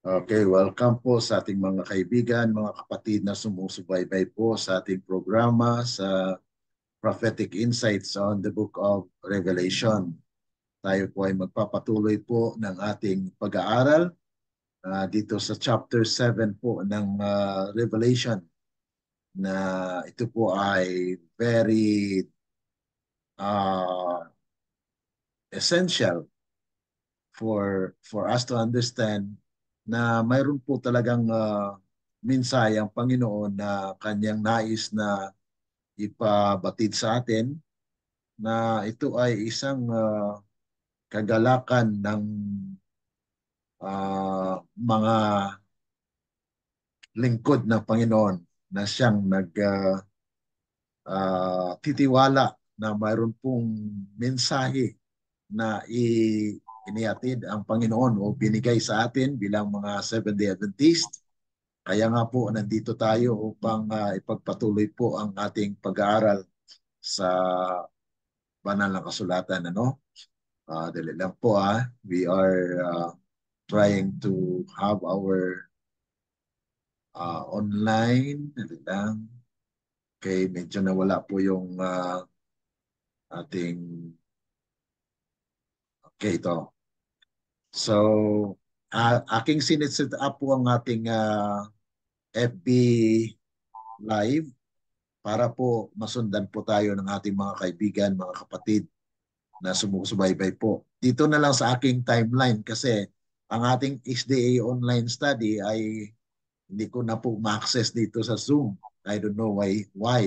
Okay, welcome po sa ating mga kaibigan, mga kapatid na sumusubaybay po sa ating programa sa Prophetic Insights on the Book of Revelation. Tayo po ay magpapatuloy po ng ating pag-aaral dito sa chapter 7 po ng Revelation, na ito po ay very uh, essential for us to understand na mayroon po talagang mensahe ang Panginoon na kanyang nais na ipabatid sa atin, na ito ay isang kagalakan ng mga lingkod ng Panginoon na siyang titiwala na mayroon pong mensahe na iniatid ang Panginoon o binigay sa atin bilang mga Seventh-day Adventist. Kaya nga po nandito tayo upang ipagpatuloy po ang ating pag-aaral sa banal na kasulatan. Dali lang po. We are trying to have our online. Dali lang. Okay, medyo nawala po yung ating... Okay, ito. So, aking siniset up po ang ating FB Live para po masundan po tayo ng ating mga kaibigan, mga kapatid na sumusubaybay po. Dito na lang sa aking timeline kasi ang ating HDA online study ay hindi ko na po ma-access dito sa Zoom. I don't know why.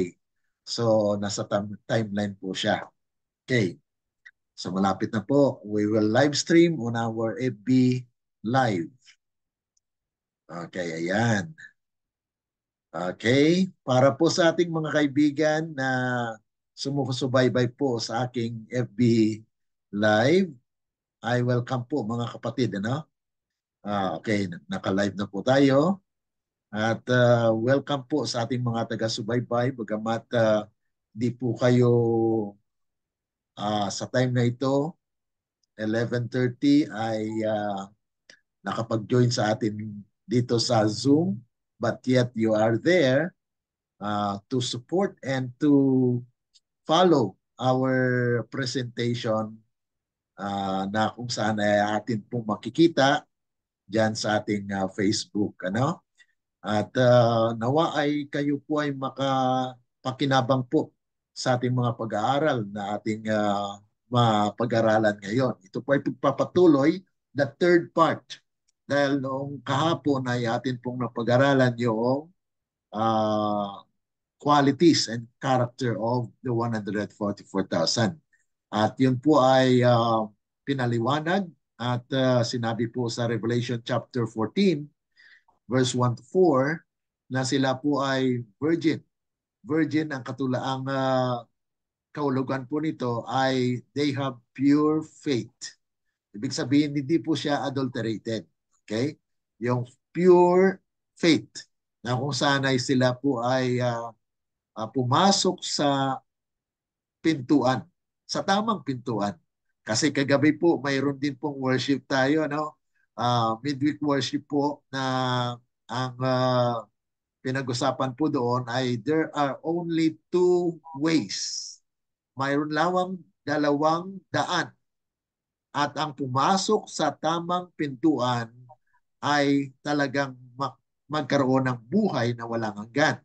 So, nasa timeline po siya. Okay. So, malapit na po. We will live stream on our FB Live. Okay, ayan. Okay, para po sa ating mga kaibigan na sumusubaybay po sa aking FB Live, I welcome po mga kapatid. Okay, naka-live na po tayo. At welcome po sa ating mga taga-subaybay. Bagamat di po kayo sa time na ito, 11:30, ay nakapag-join sa atin dito sa Zoom. But yet you are there to support and to follow our presentation na kung saan ay atin pong makikita dyan sa ating Facebook. At nawa ay kayo po ay makapakinabang po sa ating mga pag-aaral na ating mapag-aralan ngayon. Ito po ay pagpapatuloy, the third part. Dahil noong kahapon ay atin pong napag-aralan yung uh, qualities and character of the 144,000. At yun po ay pinaliwanag at sinabi po sa Revelation chapter 14, verse 1 to 4, na sila po ay virgin. Virgin ang katulaang kahulugan po nito ay they have pure faith. Ibig sabihin, hindi po siya adulterated. Okay? Yung pure faith na kung saan ay sila po ay pumasok sa pintuan, sa tamang pintuan. Kasi kagabi po, mayroon din pong worship tayo, midweek worship po na ang pinag-usapan po doon ay there are only two ways. Mayroon lawang dalawang daan. At ang pumasok sa tamang pintuan ay talagang magkaroon ng buhay na walang hanggan.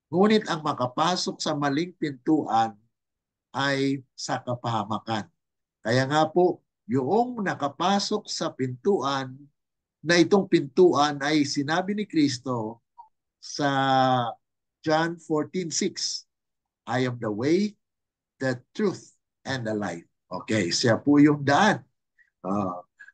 Ngunit ang makapasok sa maling pintuan ay sa kapahamakan. Kaya nga po, yung nakapasok sa pintuan, na itong pintuan ay sinabi ni Kristo sa John 14:6, I am the way, the truth, and the life. Okay, siya po yung daan.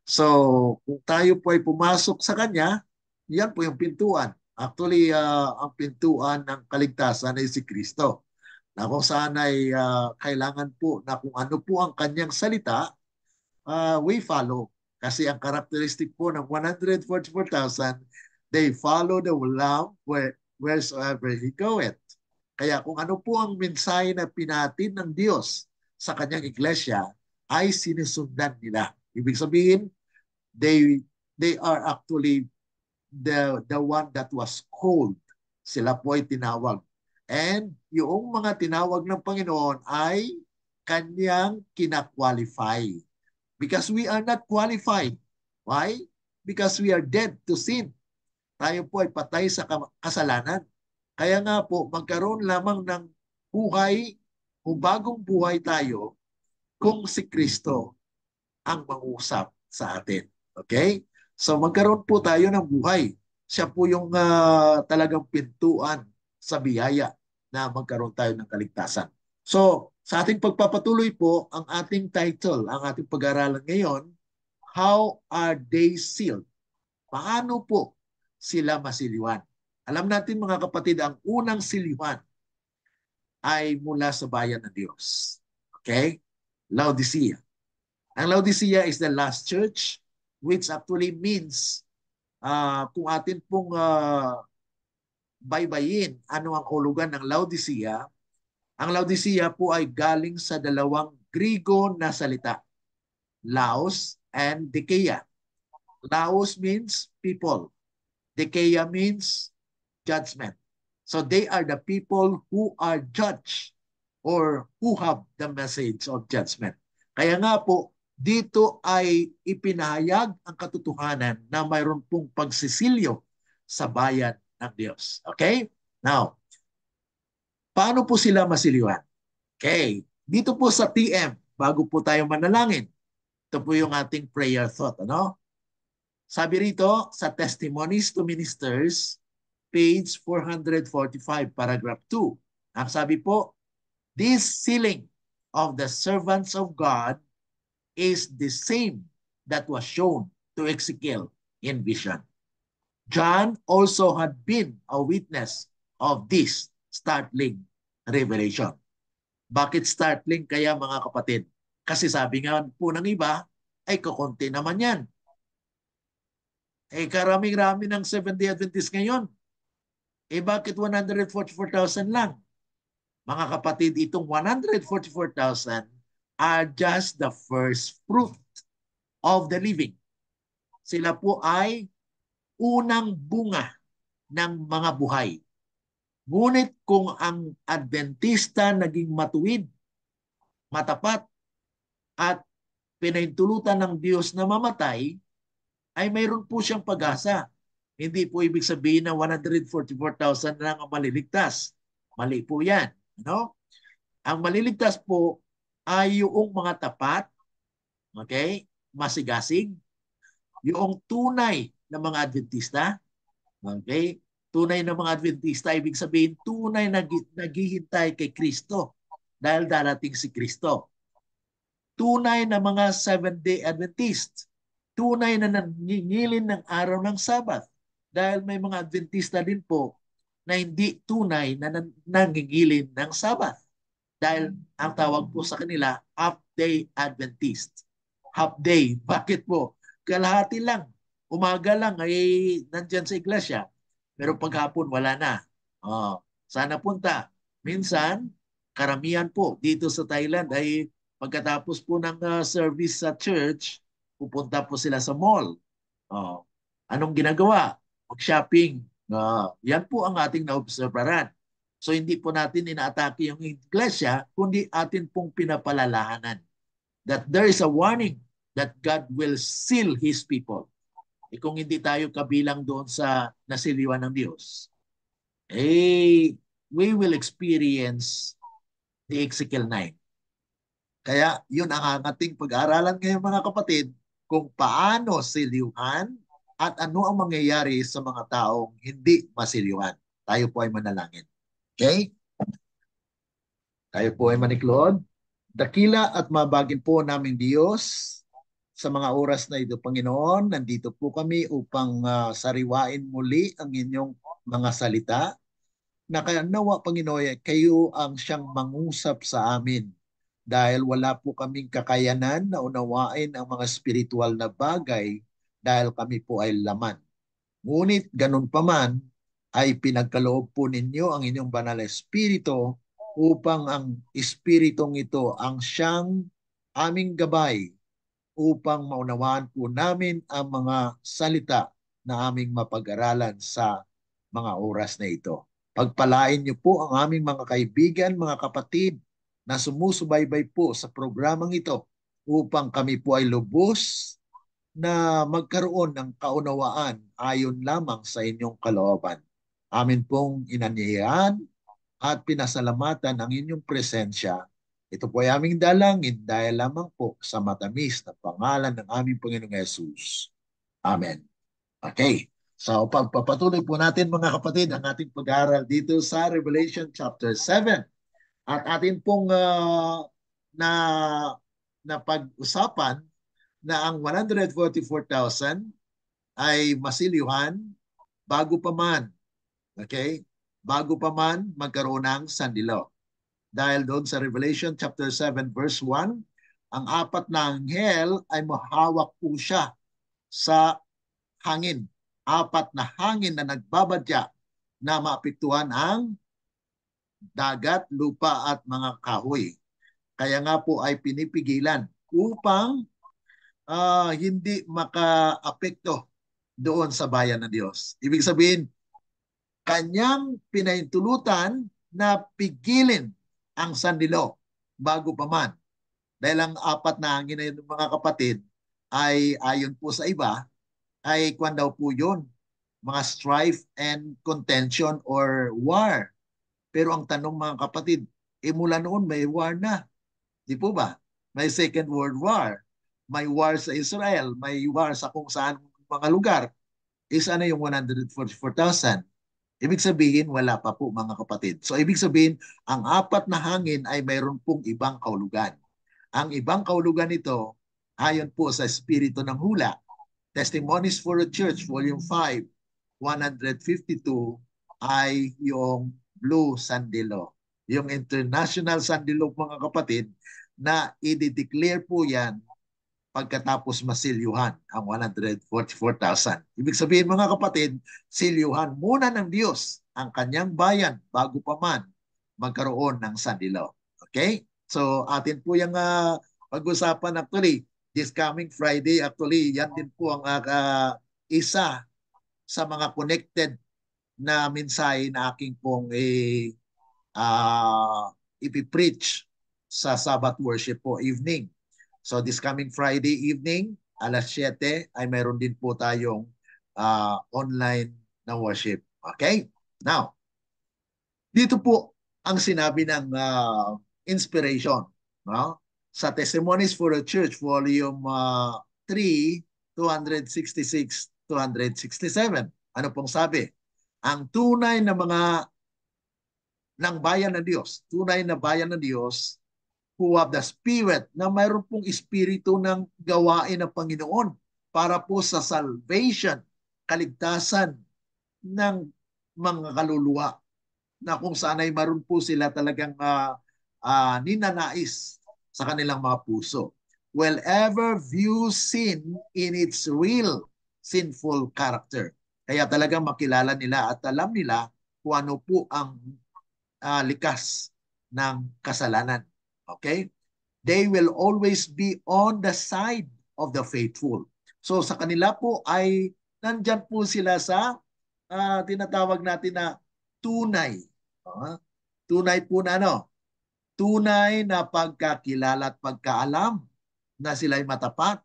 So, kung tayo po ay pumasok sa Kanya, yan po yung pintuan. Actually, ang pintuan ng kaligtasan ay si Kristo, na kung saan ay kailangan po na kung ano po ang kanyang salita, we follow. Kasi ang characteristic po ng 144,000, they follow the Lamb wheresoever He goeth. Kaya kung ano po ang mensahe na pinatid ng Diyos sa kanyang iglesia, ay sinusundan nila. Ibig sabihin, they are actually the one that was called. Sila po ay tinawag. And yung mga tinawag ng Panginoon ay kanyang kinakwalify. Because we are not qualified. Why? Because we are dead to sin. Tayo po ay patay sa kasalanan. Kaya nga po, magkaroon lamang ng buhay o bagong buhay tayo kung si Kristo ang mangusap sa atin. Okay? So magkaroon po tayo ng buhay. Siya po yung talagang pintuan sa biyaya na magkaroon tayo ng kaligtasan. So sa ating pagpapatuloy po, ang ating title, ang ating pag-aaralan ngayon, How are they sealed? Paano po sila masiliwan? Alam natin mga kapatid, ang unang siliwan ay mula sa bayan ng Diyos. Okay? Laodicea. Ang Laodicea is the last church, which actually means kung atin pong baybayin ano ang hulugan ng Laodicea, ang Laodicea po ay galing sa dalawang Grigo na salita, Laos and Dikeia. Laos means people. Dikeia means judgment. So they are the people who are judged or who have the message of judgment. Kaya nga po, dito ay ipinahayag ang katotohanan na mayroon pong pagsisilyo sa bayan ng Diyos. Okay? Now, paano po sila masiliwan? Okay. Dito po sa TM, bago po tayo manalangin, ito po yung ating prayer thought. Ano? Sabi rito sa Testimonies to Ministers, page 445, paragraph 2. Ang sabi po, this sealing of the servants of God is the same that was shown to Ezekiel in vision. John also had been a witness of this startling revelation. Bakit startling kaya mga kapatid? Kasi sabi nga po ng iba, ay kakunti naman yan. Eh karaming-rami ng Seventh-day Adventist ngayon. Eh bakit 144,000 lang? Mga kapatid, itong 144,000 are just the first fruit of the living. Sila po ay unang bunga ng mga buhay. Ngunit kung ang Adventista naging matuwid, matapat, at pinahintulutan ng Diyos na mamatay, ay mayroon po siyang pag-asa. Hindi po ibig sabihin na 144,000 lang ang maliligtas. Mali po yan. No? Ang maliligtas po ay yung mga tapat, okay, masigasig, yung tunay na mga Adventista, okay, tunay na mga Adventista, ibig sabihin tunay na naghihintay kay Kristo dahil darating si Kristo. Tunay na mga Seventh-day Adventist, tunay na nangingilin ng araw ng Sabat dahil may mga Adventista din po na hindi tunay na nangingilin ng Sabat. Dahil ang tawag po sa kanila, half-day Adventist. Half-day. Bakit po? Kalahati lang. Umaga lang ay nandyan sa iglesia. Pero paghapon wala na. Sana punta. Minsan, karamihan po dito sa Thailand ay pagkatapos po ng service sa church, pupunta po sila sa mall. Anong ginagawa? Mag-shopping. Yan po ang ating naobserbaran. So hindi po natin inaatake yung iglesia, kundi atin pong pinapalalahanan that there is a warning that God will seal His people. Eh kung hindi tayo kabilang doon sa nasiliwan ng Diyos, eh we will experience the Ezekiel 9. Kaya yun ang ating pag-aaralan ngayon mga kapatid, kung paano siliwan at ano ang mangyayari sa mga taong hindi masiliwan. Tayo po ay manalangin. Okay? Tayo po ay maniklod. Dakila at mabagin po naming Diyos, sa mga oras na ito, Panginoon, nandito po kami upang sariwain muli ang inyong mga salita, na kaya nawa, Panginoon, kayo ang siyang mangusap sa amin dahil wala po kaming kakayanan na unawain ang mga spiritual na bagay dahil kami po ay laman. Ngunit ganun pa man, ay pinagkaloob po ninyo ang inyong banal na espiritu upang ang espiritong ito ang siyang aming gabay upang maunawaan po namin ang mga salita na aming mapag-aralan sa mga oras na ito. Pagpalain niyo po ang aming mga kaibigan, mga kapatid na sumusubaybay po sa programang ito upang kami po ay lubos na magkaroon ng kaunawaan ayon lamang sa inyong kalooban. Amin pong inanyayahan at pinasalamatan ang inyong presensya. Ito po ay aming dalangin dahil lamang po sa matamis na pangalan ng aming Panginoong Yesus. Amen. Okay. So pagpapatuloy po natin mga kapatid ang ating pag-aaral dito sa Revelation chapter 7. At atin pong na pag-usapan na ang 144,000 ay masilyuhan bago pa man, okay? Bago pa man magkaroon ng sandilo. Dahil doon sa Revelation chapter 7 verse 1, ang apat na anghel ay mahawak po siya sa hangin. Apat na hangin na nagbabadya na maapektuhan ang dagat, lupa at mga kahoy. Kaya nga po ay pinipigilan upang hindi maka-apekto doon sa bayan ng Diyos. Ibig sabihin, kanyang pinahintulutan na pigilin ang sandilo bago pa man. Dahil ang apat na hangin na yun, mga kapatid, ay ayon po sa iba, ay kwan daw po yun, mga strife and contention or war. Pero ang tanong mga kapatid, mula noon may war na. Di po ba? May Second World War. May war sa Israel. May war sa kung saan mga lugar. Isa na yung 144,000. Ibig sabihin, wala pa po mga kapatid. So ibig sabihin, ang apat na hangin ay mayroon pong ibang kahulugan. Ang ibang kahulugan nito, ayon po sa Espiritu ng Hula, Testimonies for a Church, Volume 5, 152, ay yung Blue Sandilo. Yung International Sandilo, mga kapatid, na i-declare po yan pagkatapos masilyuhan ang 144,000. Ibig sabihin mga kapatid, silyuhan muna ng Diyos ang kanyang bayan bago pa man magkaroon ng sandilo. Okay? So atin po yung pag-usapan actually this coming Friday. Actually, yan din po ang isa sa mga connected na mensahe na aking pong ipipreach sa Sabbath worship po evening. So this coming Friday evening, alas 7, ay mayroon din po tayong online na worship. Okay? Now, dito po ang sinabi ng inspiration. No? Sa Testimonies for a Church, Volume 3, 266-267. Ano pong sabi? Ang tunay na mga ng bayan ng Diyos, tunay na bayan ng Diyos, who have the Spirit, na mayroon pong espiritu ng gawain ng Panginoon para po sa salvation, kaligtasan ng mga kaluluwa, na kung saan ay mayroon po sila talagang ninanais sa kanilang mga puso. Will ever view sin in its real sinful character. Kaya talagang makilala nila at alam nila kung ano po ang likas ng kasalanan. Okay? They will always be on the side of the faithful. So sa kanila po ay nandyan po sila sa tinatawag natin na tunay. Tunay po na ano? Tunay na pagkakilala at pagkaalam na sila'y matapat.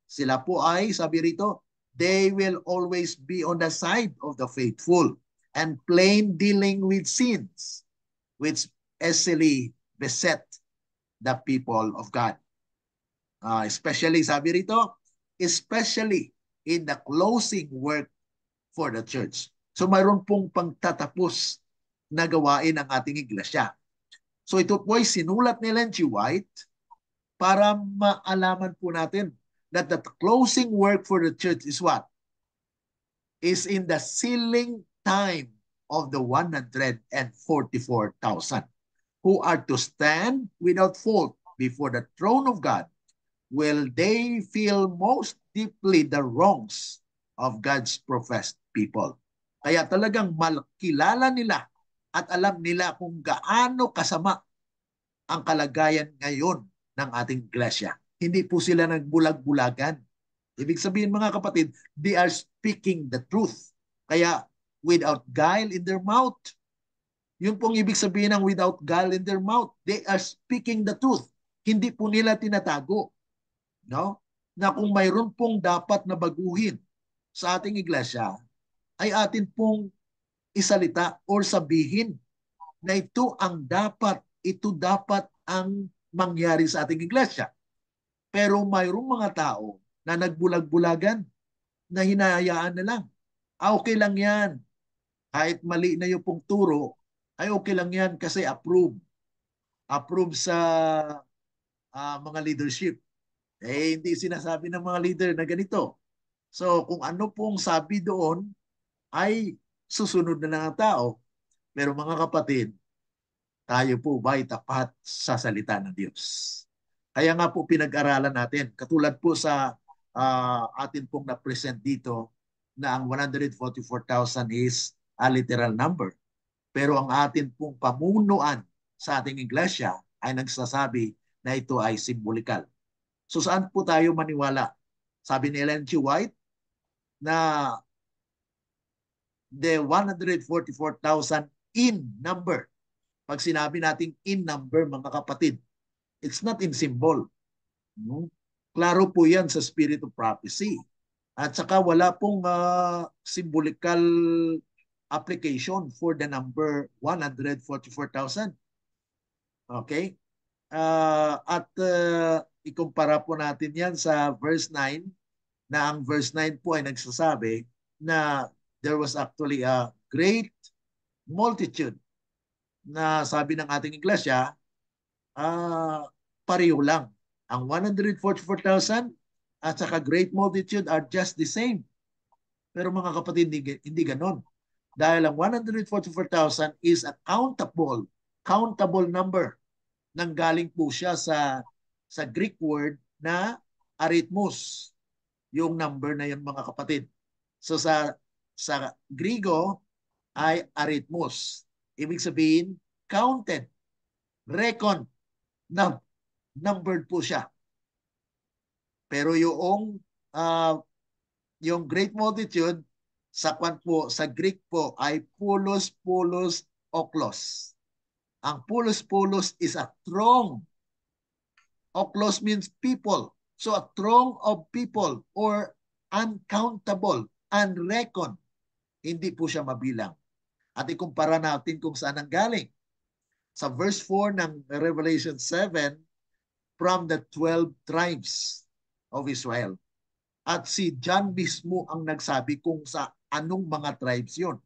Sila po ay, sabi rito, they will always be on the side of the faithful and plain dealing with sins which easily beset the people of God. Especially, sabi rito, especially in the closing work for the church. So mayroon pong pangtatapos na gawain ang ating iglesia. So ito po ay sinulat ni Ellen G. White para maalaman po natin that the closing work for the church is what? Is in the sealing time of the 144,000 who are to stand without fault before the throne of God. Will they feel most deeply the wrongs of God's professed people? Kaya talagang makilala nila at alam nila kung gaano kasama ang kalagayan ngayon ng ating iglesia. Hindi po sila nagbulag-bulagan. Ibig sabihin mga kapatid, they are speaking the truth. Kaya without guile in their mouth. Yun pong ibig sabihin ng without guile in their mouth. They are speaking the truth. Hindi po nila tinatago. No? Na kung mayroon pong dapat na baguhin sa ating iglesia, ay atin pong isalita or sabihin na ito dapat ang mangyari sa ating iglesia. Pero mayroong mga tao na nagbulag-bulagan, na hinahayaan na lang. Okay lang yan. Kahit mali na yung pong turo, ay okay lang yan kasi approve. Approve sa mga leadership. Hindi sinasabi ng mga leader na ganito. So kung ano pong sabi doon, ay susunod na lang ang tao. Pero mga kapatid, tayo po ba ay tapat sa salita ng Diyos? Kaya nga po pinag-aralan natin. Katulad po sa atin pong na-present dito na ang 144,000 is a literal number. Pero ang atin pong pamunuan sa ating iglesia ay nagsasabi na ito ay simbolikal. So saan po tayo maniwala? Sabi ni Ellen G. White na the 144,000 in number. Pag sinabi nating in number, mga kapatid, it's not in symbol. No? Klaro po yan sa spirit of prophecy. At saka wala pong symbolical application for the number 144,000. Okay? Ikumpara po natin yan sa verse 9, na ang verse 9 po ay nagsasabi na there was actually a great multitude na sabi ng ating iglesia, pareho lang. Ang 144,000 at saka great multitude are just the same. Pero mga kapatid, hindi ganon. Dahil ang 144,000 is a countable number. Nanggaling po siya sa Greek word na arithmos. Yung number na yun mga kapatid. So sa Griego ay arithmos. Ibig sabihin, counted, reckoned, numbered po siya. Pero yung great multitude sa Greek po ay pulos oklos. Ang pulos is a throng. Oklos means people. So a throng of people or uncountable, unreckoned. Hindi po siya mabilang. At ikumpara natin kung saan ang galing. Sa verse 4 ng Revelation 7, from the 12 tribes of Israel. At si John mismo ang nagsabi kung sa anong mga tribes yon.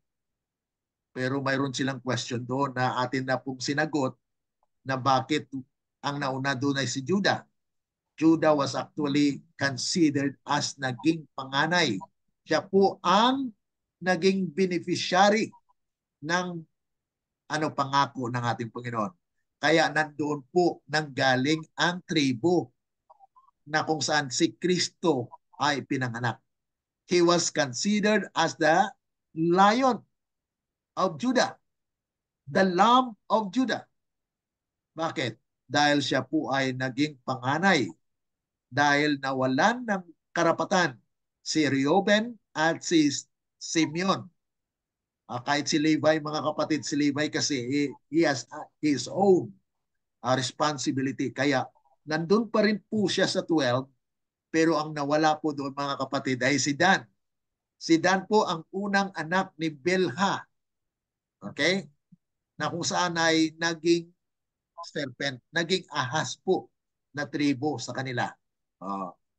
Pero mayroon silang question doon na atin na pong sinagot na bakit ang nauna doon ay si Judah. Judah was actually considered as naging panganay. Siya po ang naging beneficiary ng pangako ng ating Panginoon. Kaya nandoon po nanggaling ang tribo na kung saan si Kristo ay pinanganak. He was considered as the Lion of Judah, the Lamb of Judah. Bakit? Dahil siya po ay naging panganay. Dahil nawalan ng karapatan si Reuben at si Simeon. Kahit si Levi, mga kapatid, si Levi kasi he has his own responsibility. Kaya nandun pa rin po siya sa 12, pero ang nawala po doon mga kapatid ay si Dan. Si Dan po ang unang anak ni Bilha. Okay? Na kung saan ay naging serpent, naging ahas po na tribo sa kanila.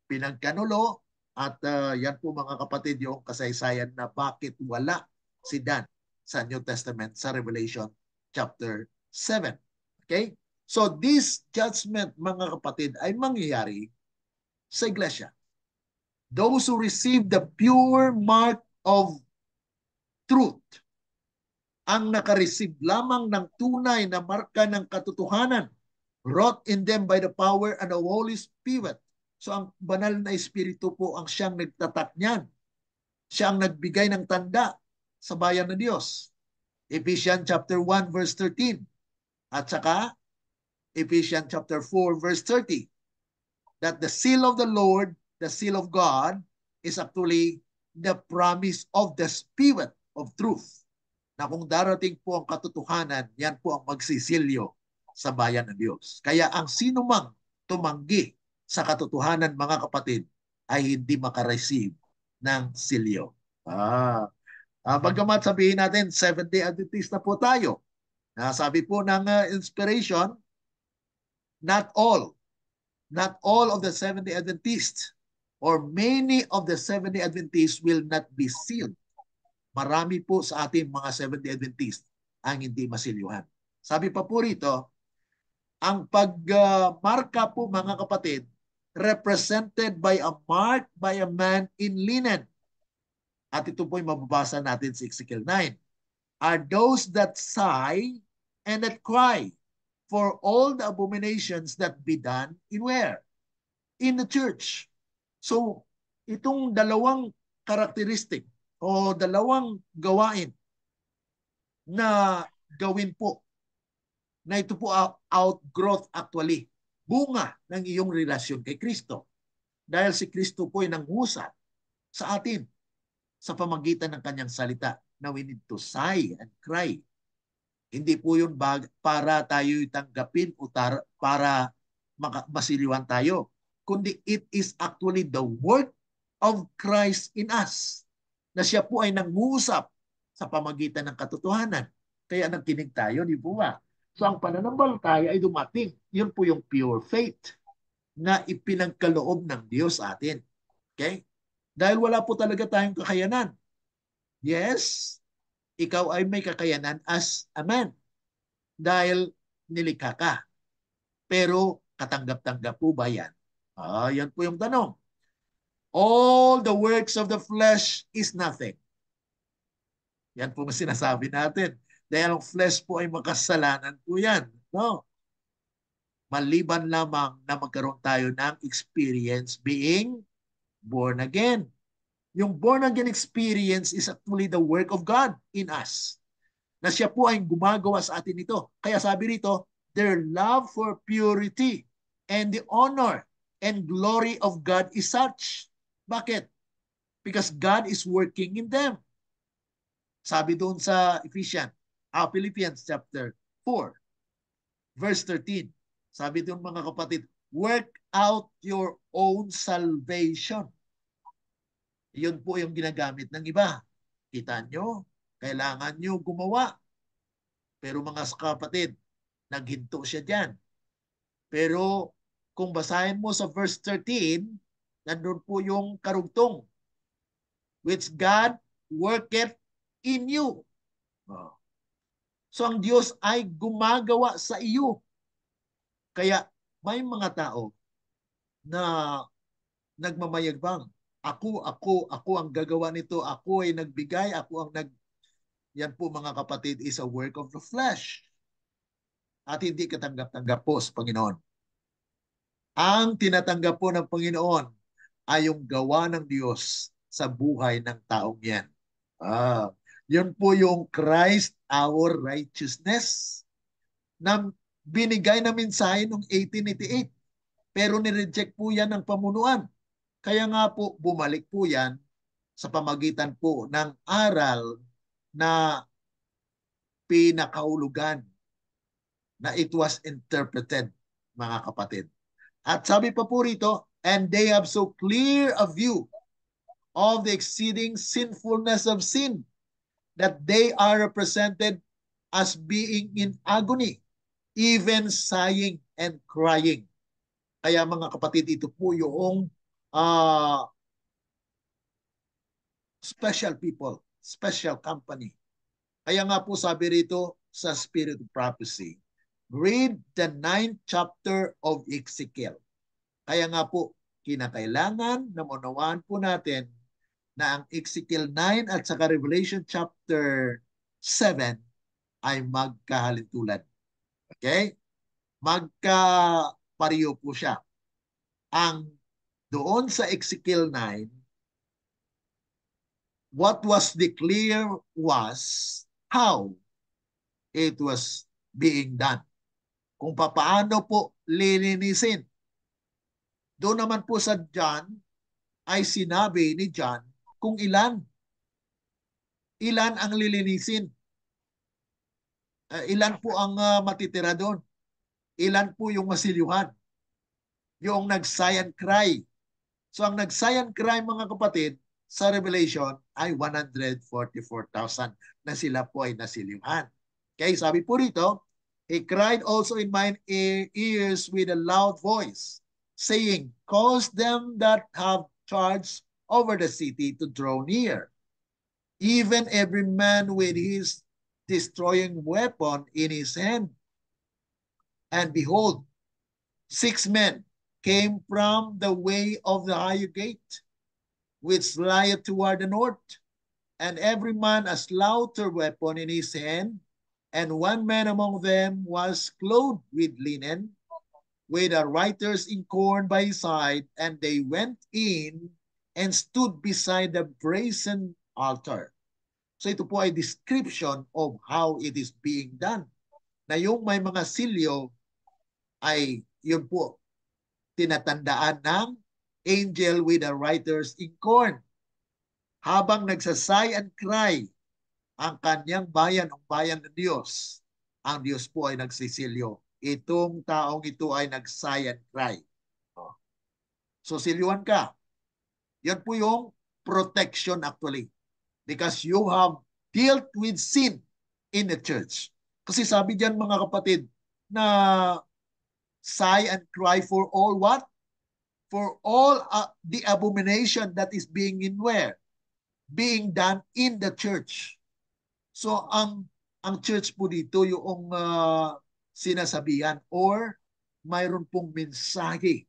Pinagkanulo at yan po mga kapatid yung kasaysayan na bakit wala si Dan sa New Testament sa Revelation chapter 7. Okay? So this judgment mga kapatid ay mangyayari sa iglesia. Those who receive the pure mark of truth, ang nakareceive lamang ng tunay na marka ng katotohanan, wrought in them by the power and the Holy Spirit. So ang banal na Espiritu po ang siyang nagtatak niyan. Siya ang nagbigay ng tanda sa bayan ng Diyos. Ephesians chapter 1 verse 13 at saka Ephesians chapter 4 verse 30, that the seal of the Lord, the seal of God is actually the promise of the Spirit of truth. Na kung darating po ang katotohanan, yan po ang magsisilyo sa bayan ng Diyos. Kaya ang sino mang tumanggi sa katotohanan, mga kapatid, ay hindi makareceive ng silyo. Bagamat sabihin natin, Seventh-day Adventist na po tayo. Sabi po ng inspiration, not all of the Seventh-day Adventists or many of the Seventh-day Adventists will not be sealed. Marami po sa ating mga Seventh-day Adventists ang hindi masilyuhan. Sabi pa po rito, ang pagmarka po, mga kapatid, represented by a mark by a man in linen. At ito po yung mababasa natin sa Ezekiel 9. Are those that sigh and that cry for all the abominations that be done in where? In the church. So, itong dalawang karakteristik o dalawang gawain na gawin po, na ito po outgrowth actually, bunga ng iyong relasyon kay Kristo. Dahil si Kristo po ay nangusap sa atin sa pamagitan ng kanyang salita na we need to sigh and cry. Hindi po yun para tayo tanggapin o para masiliwan tayo, kundi it is actually the work of Christ in us, na siya po ay nangusap sa pamagitan ng katotohanan. Kaya nagkinig tayo, di po ba? So ang pananampalataya ay dumating. Yun po yung pure faith na ipinagkaloob ng Diyos sa atin. Okay? Dahil wala po talaga tayong kakayanan. Yes, ikaw ay may kakayanan as a man dahil nilikha ka. Pero katanggap-tanggap po ba yan? Yan po yung tanong. All the works of the flesh is nothing. Yan po ang sinasabi natin. Dahil ang flesh po ay makasalanan po yan. No? Maliban lamang na magkaroon tayo ng experience being born again. Yung born again experience is actually the work of God in us. Na siya po ay gumagawa sa atin ito. Kaya sabi rito, their love for purity and the honor and glory of God is such. Bakit? Because God is working in them. Sabi doon sa Philippians chapter 4, verse 13. Sabi doon, mga kapatid, work out your own salvation. Yun po yung ginagamit ng iba. Kita nyo, kailangan nyo gumawa. Pero mga kapatid, naghinto siya dyan. Pero kung basahin mo sa verse 13, nandun po yung karugtong, which God worketh in you. So ang Diyos ay gumagawa sa iyo. Kaya may mga tao na nagmamayagbang. Ako ang gagawa nito. Ako ay nagbigay. Yan po, mga kapatid, is a work of the flesh. At hindi katanggap-tanggap po sa Panginoon. Ang tinatanggap po ng Panginoon ay yung gawa ng Diyos sa buhay ng taong yan. Yun po yung Christ our righteousness na binigay na mensahe noong 1888. Pero nireject po yan ng pamunuan. Kaya nga po, bumalik po yan sa pamagitan po ng aral na pinakahulugan na it was interpreted, mga kapatid. At sabi pa po rito, and they have so clear a view of the exceeding sinfulness of sin that they are represented as being in agony, even sighing and crying. Kaya mga kapatid, ito po yung special people, special company. Kaya nga po sabi rito sa Spirit of Prophecy, read the 9th chapter of Ezekiel. Kaya nga po, kinakailangan na maunawaan po natin na ang Ezekiel 9 at saka Revelation chapter 7 ay magkahalintulad. Okay? Magkapariyo po siya. Ang doon sa Ezekiel 9, what was declared was how it was being done. Kung paano po lilinisin. Doon naman po sa John ay sinabi ni John kung ilan ang lilinisin, ilan po ang matitira doon, ilan po yung masilyuhan, yung nag-sigh and cry. So ang nag-sigh and cry mga kapatid sa Revelation ay 144,000 na sila po ay nasilyuhan. Okay, sabi po rito, he cried also in mine ears with a loud voice, saying, cause them that have charge over the city to draw near, even every man with his destroying weapon in his hand. And behold, 6 men came from the way of the higher gate, which lieth toward the north, and every man a slaughter weapon in his hand, and one man among them was clothed with linen, with a writer's inkhorn by his side, and they went in and stood beside the brazen altar. So ito po ay description of how it is being done. Na yung may mga silyo ay yun po tinatandaan ng angel with a writer's inkhorn. Habang nagsasay and cry ang kanyang bayan, ang bayan ng Diyos, ang Diyos po ay nagsisilyo. Itong taong ito ay nagsay and cry. So silyuhan ka. Yan po yung protection actually. Because you have dealt with sin in the church. Kasi sabi diyan mga kapatid na sigh and cry for all what? For all the abomination that is being in where? Being done in the church. So ang church po dito yung sinasabihan or mayroon pong mensahe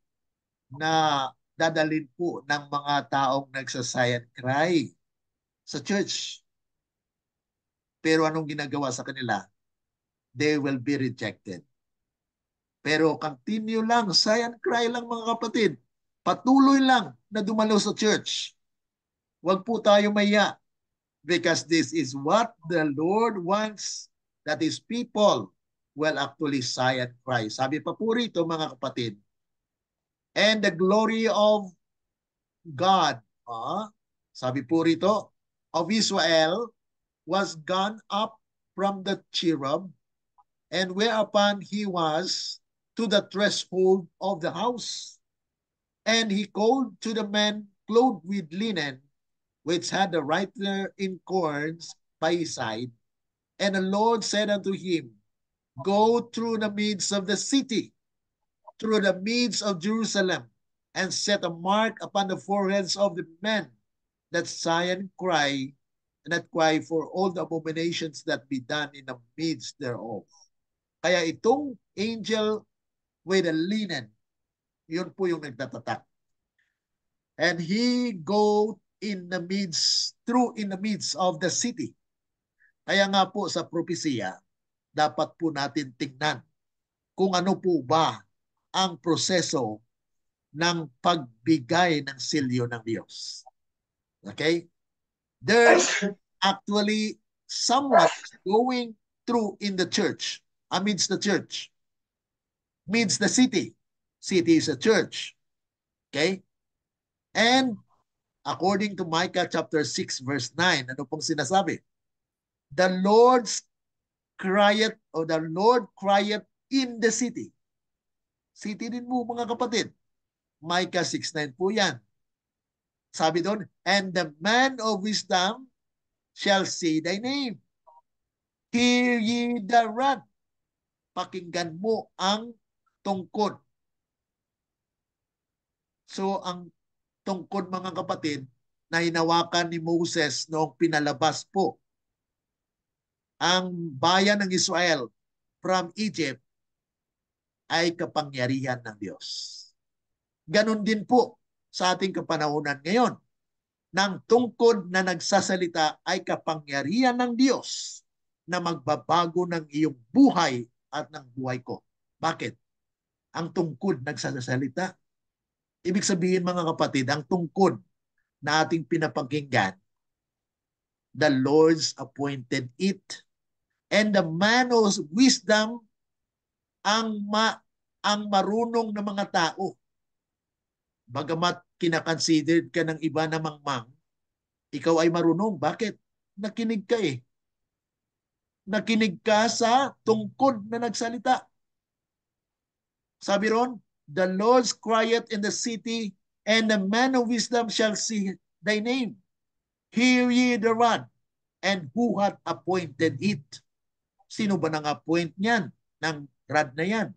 na dadalhin po ng mga taong nagsasay and cry sa church. Pero anong ginagawa sa kanila? They will be rejected. Pero continue lang, sigh and cry lang mga kapatid. Patuloy lang na dumalo sa church. Huwag po tayo maya because this is what the Lord wants, that His people will actually sigh and cry. Sabi pa po rito mga kapatid, and the glory of God, sabi po rito, of Israel was gone up from the cherub, and whereupon he was to the threshold of the house. And he called to the men clothed with linen, which had the writer in cords by his side. And the Lord said unto him, go through the midst of the city, through the midst of Jerusalem, and set a mark upon the foreheads of the men that sigh and cry, and that cry for all the abominations that be done in the midst thereof. Kaya itong angel with a linen, yun po yung nagtatatak. And he go in the midst, through in the midst of the city. Kaya nga po sa propesya, dapat po natin tingnan kung ano po ba ang proseso ng pagbigay ng silyo ng Diyos. Okay? There's actually someone going through in the church, amidst the church, amidst the city. City is a church. Okay? And according to Micah chapter 6 verse 9, ano pong sinasabi? The Lord's crieth, or the Lord crieth in the city. City din mo mga kapatid. Micah 6:9 po yan. Sabi doon, and the man of wisdom shall say thy name. Hear ye the rod. Pakinggan mo ang tungkod. So ang tungkod mga kapatid na hinawakan ni Moses noong pinalabas po ang bayan ng Israel from Egypt ay kapangyarihan ng Diyos. Ganon din po sa ating kapanahunan ngayon. Nang tungkod na nagsasalita ay kapangyarihan ng Diyos na magbabago ng iyong buhay at ng buhay ko. Bakit? Ang tungkod nagsasalita. Ibig sabihin mga kapatid, ang tungkod na ating pinapakinggan, the Lord's appointed it. And the man of wisdom, ang marunong na mga tao. Bagamat Kinakonsidered ka ng iba na mangmang, ikaw ay marunong. Bakit? Nakinig ka eh. Nakinig ka sa tungkod na nagsalita. Sabi ron, the Lord's quiet in the city, and the man of wisdom shall see thy name. Hear ye the rod, and who hath appointed it? Sino ba nang appoint niyan ng rod na yan?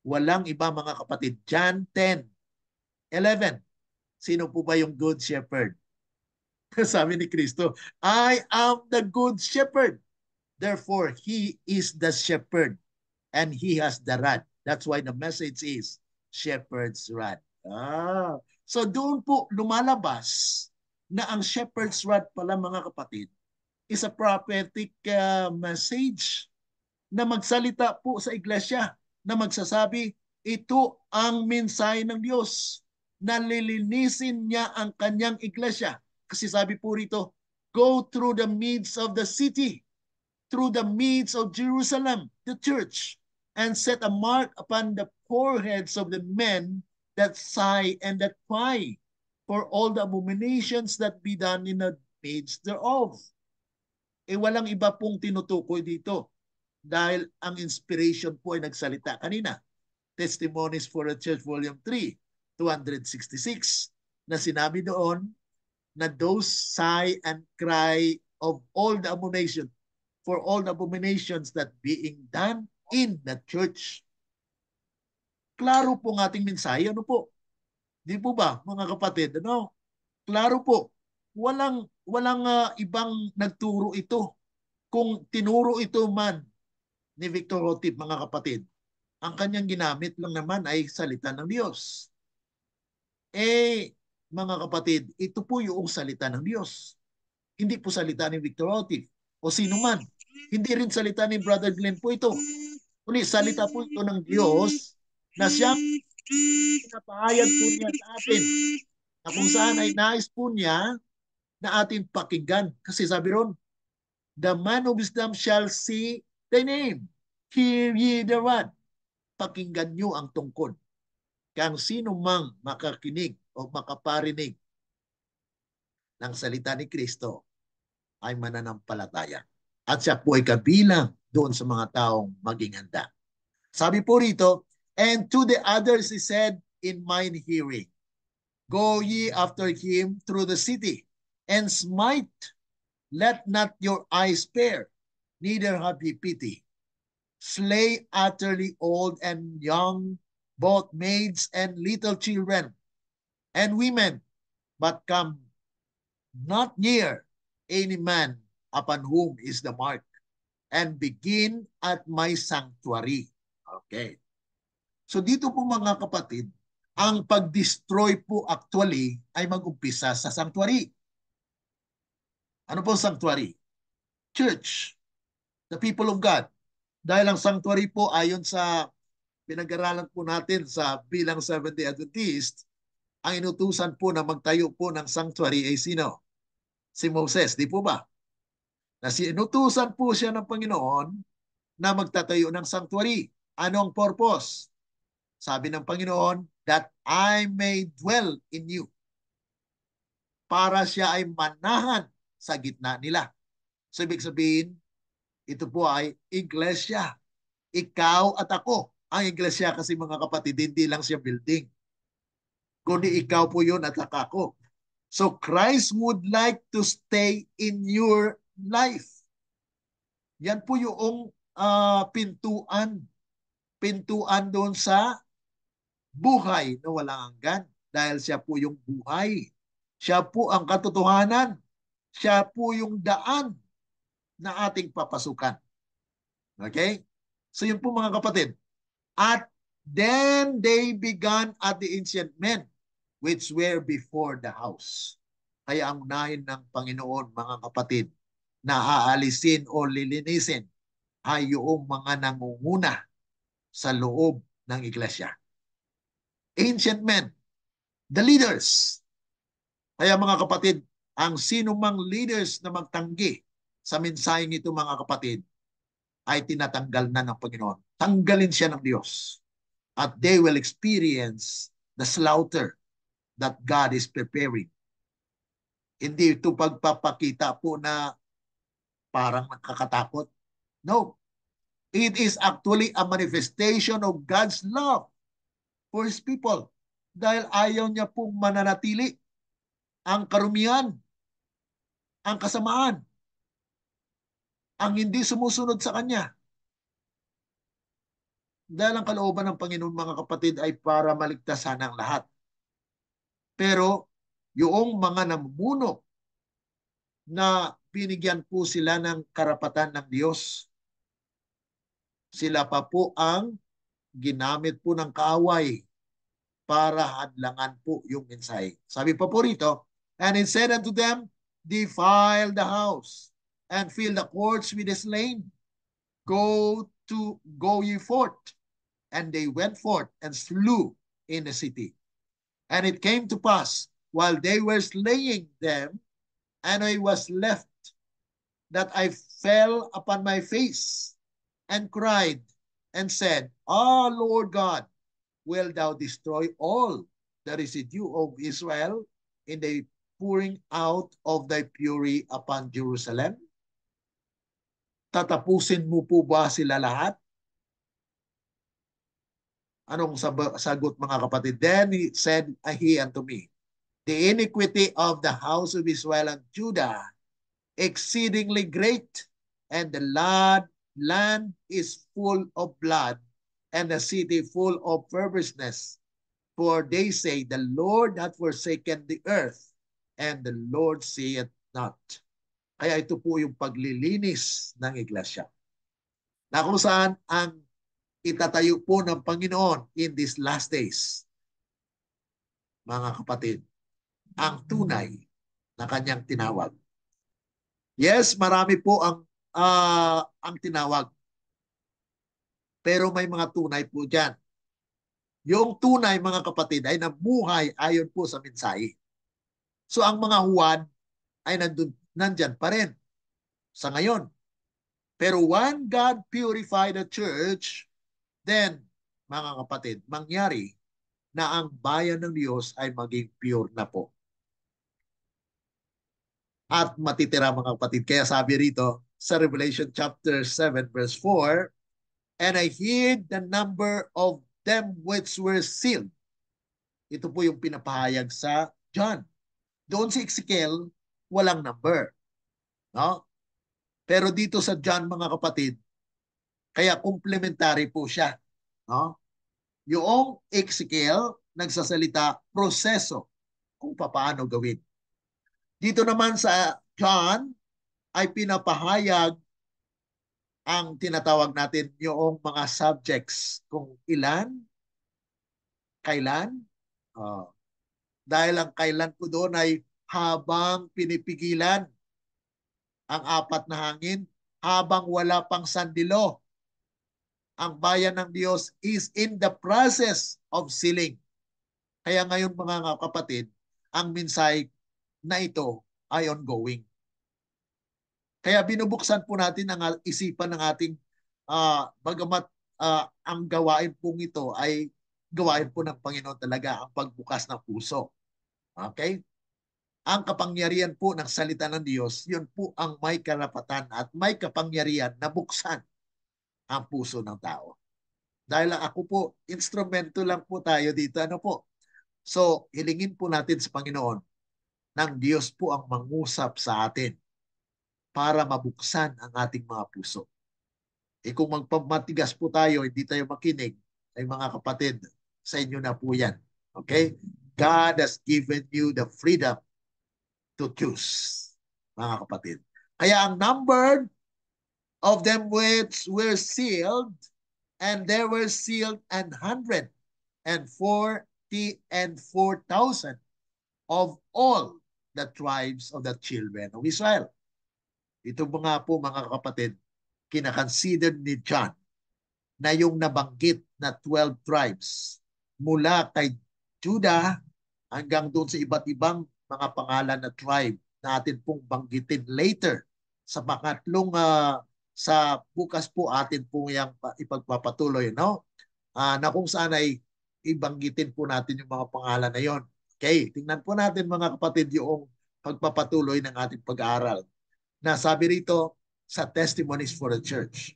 Walang iba mga kapatid. John 10:11. Sino po ba yung good shepherd? Sabi ni Kristo, I am the good shepherd. Therefore, he is the shepherd and he has the rod. That's why the message is shepherd's rod. So doon po lumalabas na ang shepherd's rod pala mga kapatid is a prophetic message na magsalita po sa iglesia na magsasabi, ito ang mensahe ng Diyos na lilinisin niya ang kanyang iglesia. Kasi sabi po rito, go through the midst of the city, through the midst of Jerusalem, the church, and set a mark upon the foreheads of the men that sigh and that cry for all the abominations that be done in the midst thereof. Walang iba pong tinutukoy dito dahil ang inspiration po ay nagsalita kanina. Testimonies for the Church Volume 3, 266, na sinabi doon na those sigh and cry of all the abominations, for all the abominations that being done in the church. Klaro po ng ating mensahe. Ano po? Di po ba, mga kapatid? Ano? Klaro po. Walang ibang nagturo ito. Kung tinuro ito man ni Victor Hotip, mga kapatid, ang kanyang ginamit lang naman ay salita ng Diyos. Mga kapatid, ito po yung salita ng Diyos. Hindi po salita ni Victor Hotip o sino man. Hindi rin salita ni Brother Glenn po ito. Kundi salita po ito ng Diyos na siyang pinapahayag po niya sa atin na kung saan ay nais po niya na atin pakinggan. Kasi sabi ron, the man of wisdom shall see thy name. Hear ye the word. Pakinggan nyo ang tungkod. Kaya sino mang makakinig o makaparinig ng salita ni Kristo ay mananampalataya. At siya po ay kabilang doon sa mga taong maging handa. Sabi po rito, and to the others he said in mine hearing, go ye after him through the city, and smite, let not your eyes spare, neither have ye pity. Slay utterly old and young, both maids and little children, and women, but come not near any man upon whom is the mark, and begin at my sanctuary. Okay. So dito po mga kapatid, ang pag-destroy po actually ay mag-umpisa sa sanctuary. Ano po sanctuary? Church. The people of God. Dahil ang sanctuary po ayon sa pinag-aralan po natin sa bilang Seventh-day Adventist, ang inutusan po na magtayo po ng sanctuary ay sino? Si Moses, di po ba? Na inutusan po siya ng Panginoon na magtatayo ng sanctuary. Ano ang purpose? Sabi ng Panginoon, that I may dwell in you. Para siya ay manahan sa gitna nila. So ibig sabihin, ito po ay iglesia. Ikaw at ako. Ang iglesia kasi mga kapatid, hindi lang siya building. Kundi ikaw po yun at ako. So Christ would like to stay in your life. Yan po yung pintuan. Pintuan doon sa buhay na walang hanggan. Dahil siya po yung buhay. Siya po ang katotohanan. Siya po yung daan na ating papasukan. Okay? So yun po mga kapatid. At then they began at the ancient men which were before the house. Kaya ang unahin ng Panginoon mga kapatid na aalisin o lilinisin ay yung mga nangunguna sa loob ng iglesia. Ancient men, the leaders. Kaya mga kapatid, ang sino mang leaders na magtanggi sa mensaheng ito mga kapatid, ay tinatanggal na ng Panginoon. Tanggalin siya ng Diyos. At they will experience the slaughter that God is preparing. Hindi ito pagpapakita po na parang nakakatakot. No. It is actually a manifestation of God's love for His people. Dahil ayaw niya pong mananatili ang karumihan, ang kasamaan, ang hindi sumusunod sa Kanya. Dahil ang kalooban ng Panginoon, mga kapatid, ay para maligtasan ang lahat. Pero yung mga namumuno na binigyan po sila ng karapatan ng Diyos, sila pa po ang ginamit po ng kaaway para hadlangan po yung mensahe. Sabi pa po rito, and it said unto them, defile the house and fill the courts with the slain. Go ye forth. And they went forth and slew in the city. And it came to pass, while they were slaying them, and I was left, that I fell upon my face and cried and said, Ah, Lord God, will thou destroy all the residue of Israel in the pouring out of thy fury upon Jerusalem? Tatapusin mo po ba sila lahat? Anong sagot, mga kapatid? Then he said he unto me, the iniquity of the house of Israel and Judah exceedingly great, and the land is full of blood, and the city full of perverseness. For they say, the Lord hath forsaken the earth, and the Lord saith not. Kaya ito po yung paglilinis ng iglesia, na kung saan ang itatayo po ng Panginoon in these last days, mga kapatid, ang tunay na kanyang tinawag. Yes, marami po ang tinawag. Pero may mga tunay po dyan. Yung tunay, mga kapatid, ay nabuhay ayon po sa mensahe. So ang mga huwad ay nandyan pa rin sa ngayon. Pero when God purify the church, then, mga kapatid, mangyari na ang bayan ng Diyos ay maging pure na po. At matitira, mga kapatid. Kaya sabi rito sa Revelation chapter 7 verse 4, and I heard the number of them which were sealed. Ito po yung pinapahayag sa John. Doon si Ezekiel, walang number. No? Pero dito sa John, mga kapatid, kaya complementary po siya. No? Yung Ezekiel, nagsasalita, proseso kung paano gawin. Dito naman sa John, ay pinapahayag ang tinatawag natin yung mga subjects. Kung ilan, kailan. Dahil ang kailan po doon ay habang pinipigilan ang apat na hangin, habang wala pang sandilo. Ang bayan ng Diyos is in the process of sealing. Kaya ngayon, mga kapatid, ang mensahe na ito ay ongoing. Kaya binubuksan po natin ang isipan ng ating bagamat ang gawain pong ito ay gawain po ng Panginoon talaga, ang pagbukas ng puso. Okay? Ang kapangyarihan po ng salita ng Diyos, yun po ang may karapatan at may kapangyarihan na buksan ang puso ng tao. Dahil ako po, instrumento lang po tayo dito. Ano po? So, hilingin po natin sa Panginoon ng Diyos po ang mangusap sa atin para mabuksan ang ating mga puso. Kung magpamatigas po tayo, hindi tayo makinig, ay mga kapatid, sa inyo na po yan. Okay? God has given you the freedom to choose, mga kapatid. Kaya ang number of them which were sealed, and there were sealed 144,000 of all the tribes of the children of Israel. Ito mga po, mga kapatid, kinakonsider ni John na yung nabanggit na 12 tribes mula kay Judah hanggang doon sa iba't ibang mga pangalan na tribe na atin pong banggitin later sa pangatlong sa bukas po atin pong yung ipagpapatuloy, no? Na kung saan ay ibanggitin po natin yung mga pangalan na yon. Okay, tingnan po natin mga kapatid yung pagpapatuloy ng ating pag-aaral. Nasabi rito sa Testimonies for the Church.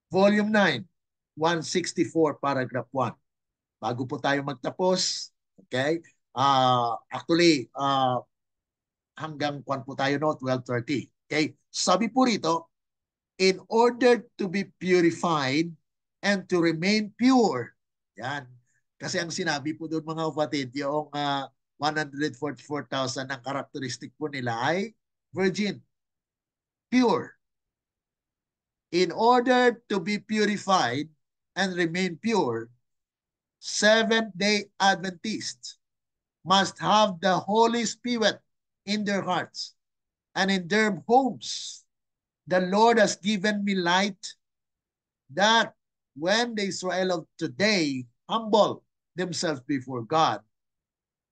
Volume 9, 164, paragraph 1. Bago po tayo magtapos, okay? Hanggang kwan po tayo no, 12:30. Okay? Sabi po rito, in order to be purified and to remain pure. Yan. Kasi ang sinabi po doon mga kapatid, yung 144,000 ang karakteristik po nila ay virgin, pure. In order to be purified and remain pure, Seventh-day Adventists must have the Holy Spirit in their hearts and in their homes. The Lord has given me light that when the Israel of today humble themselves before God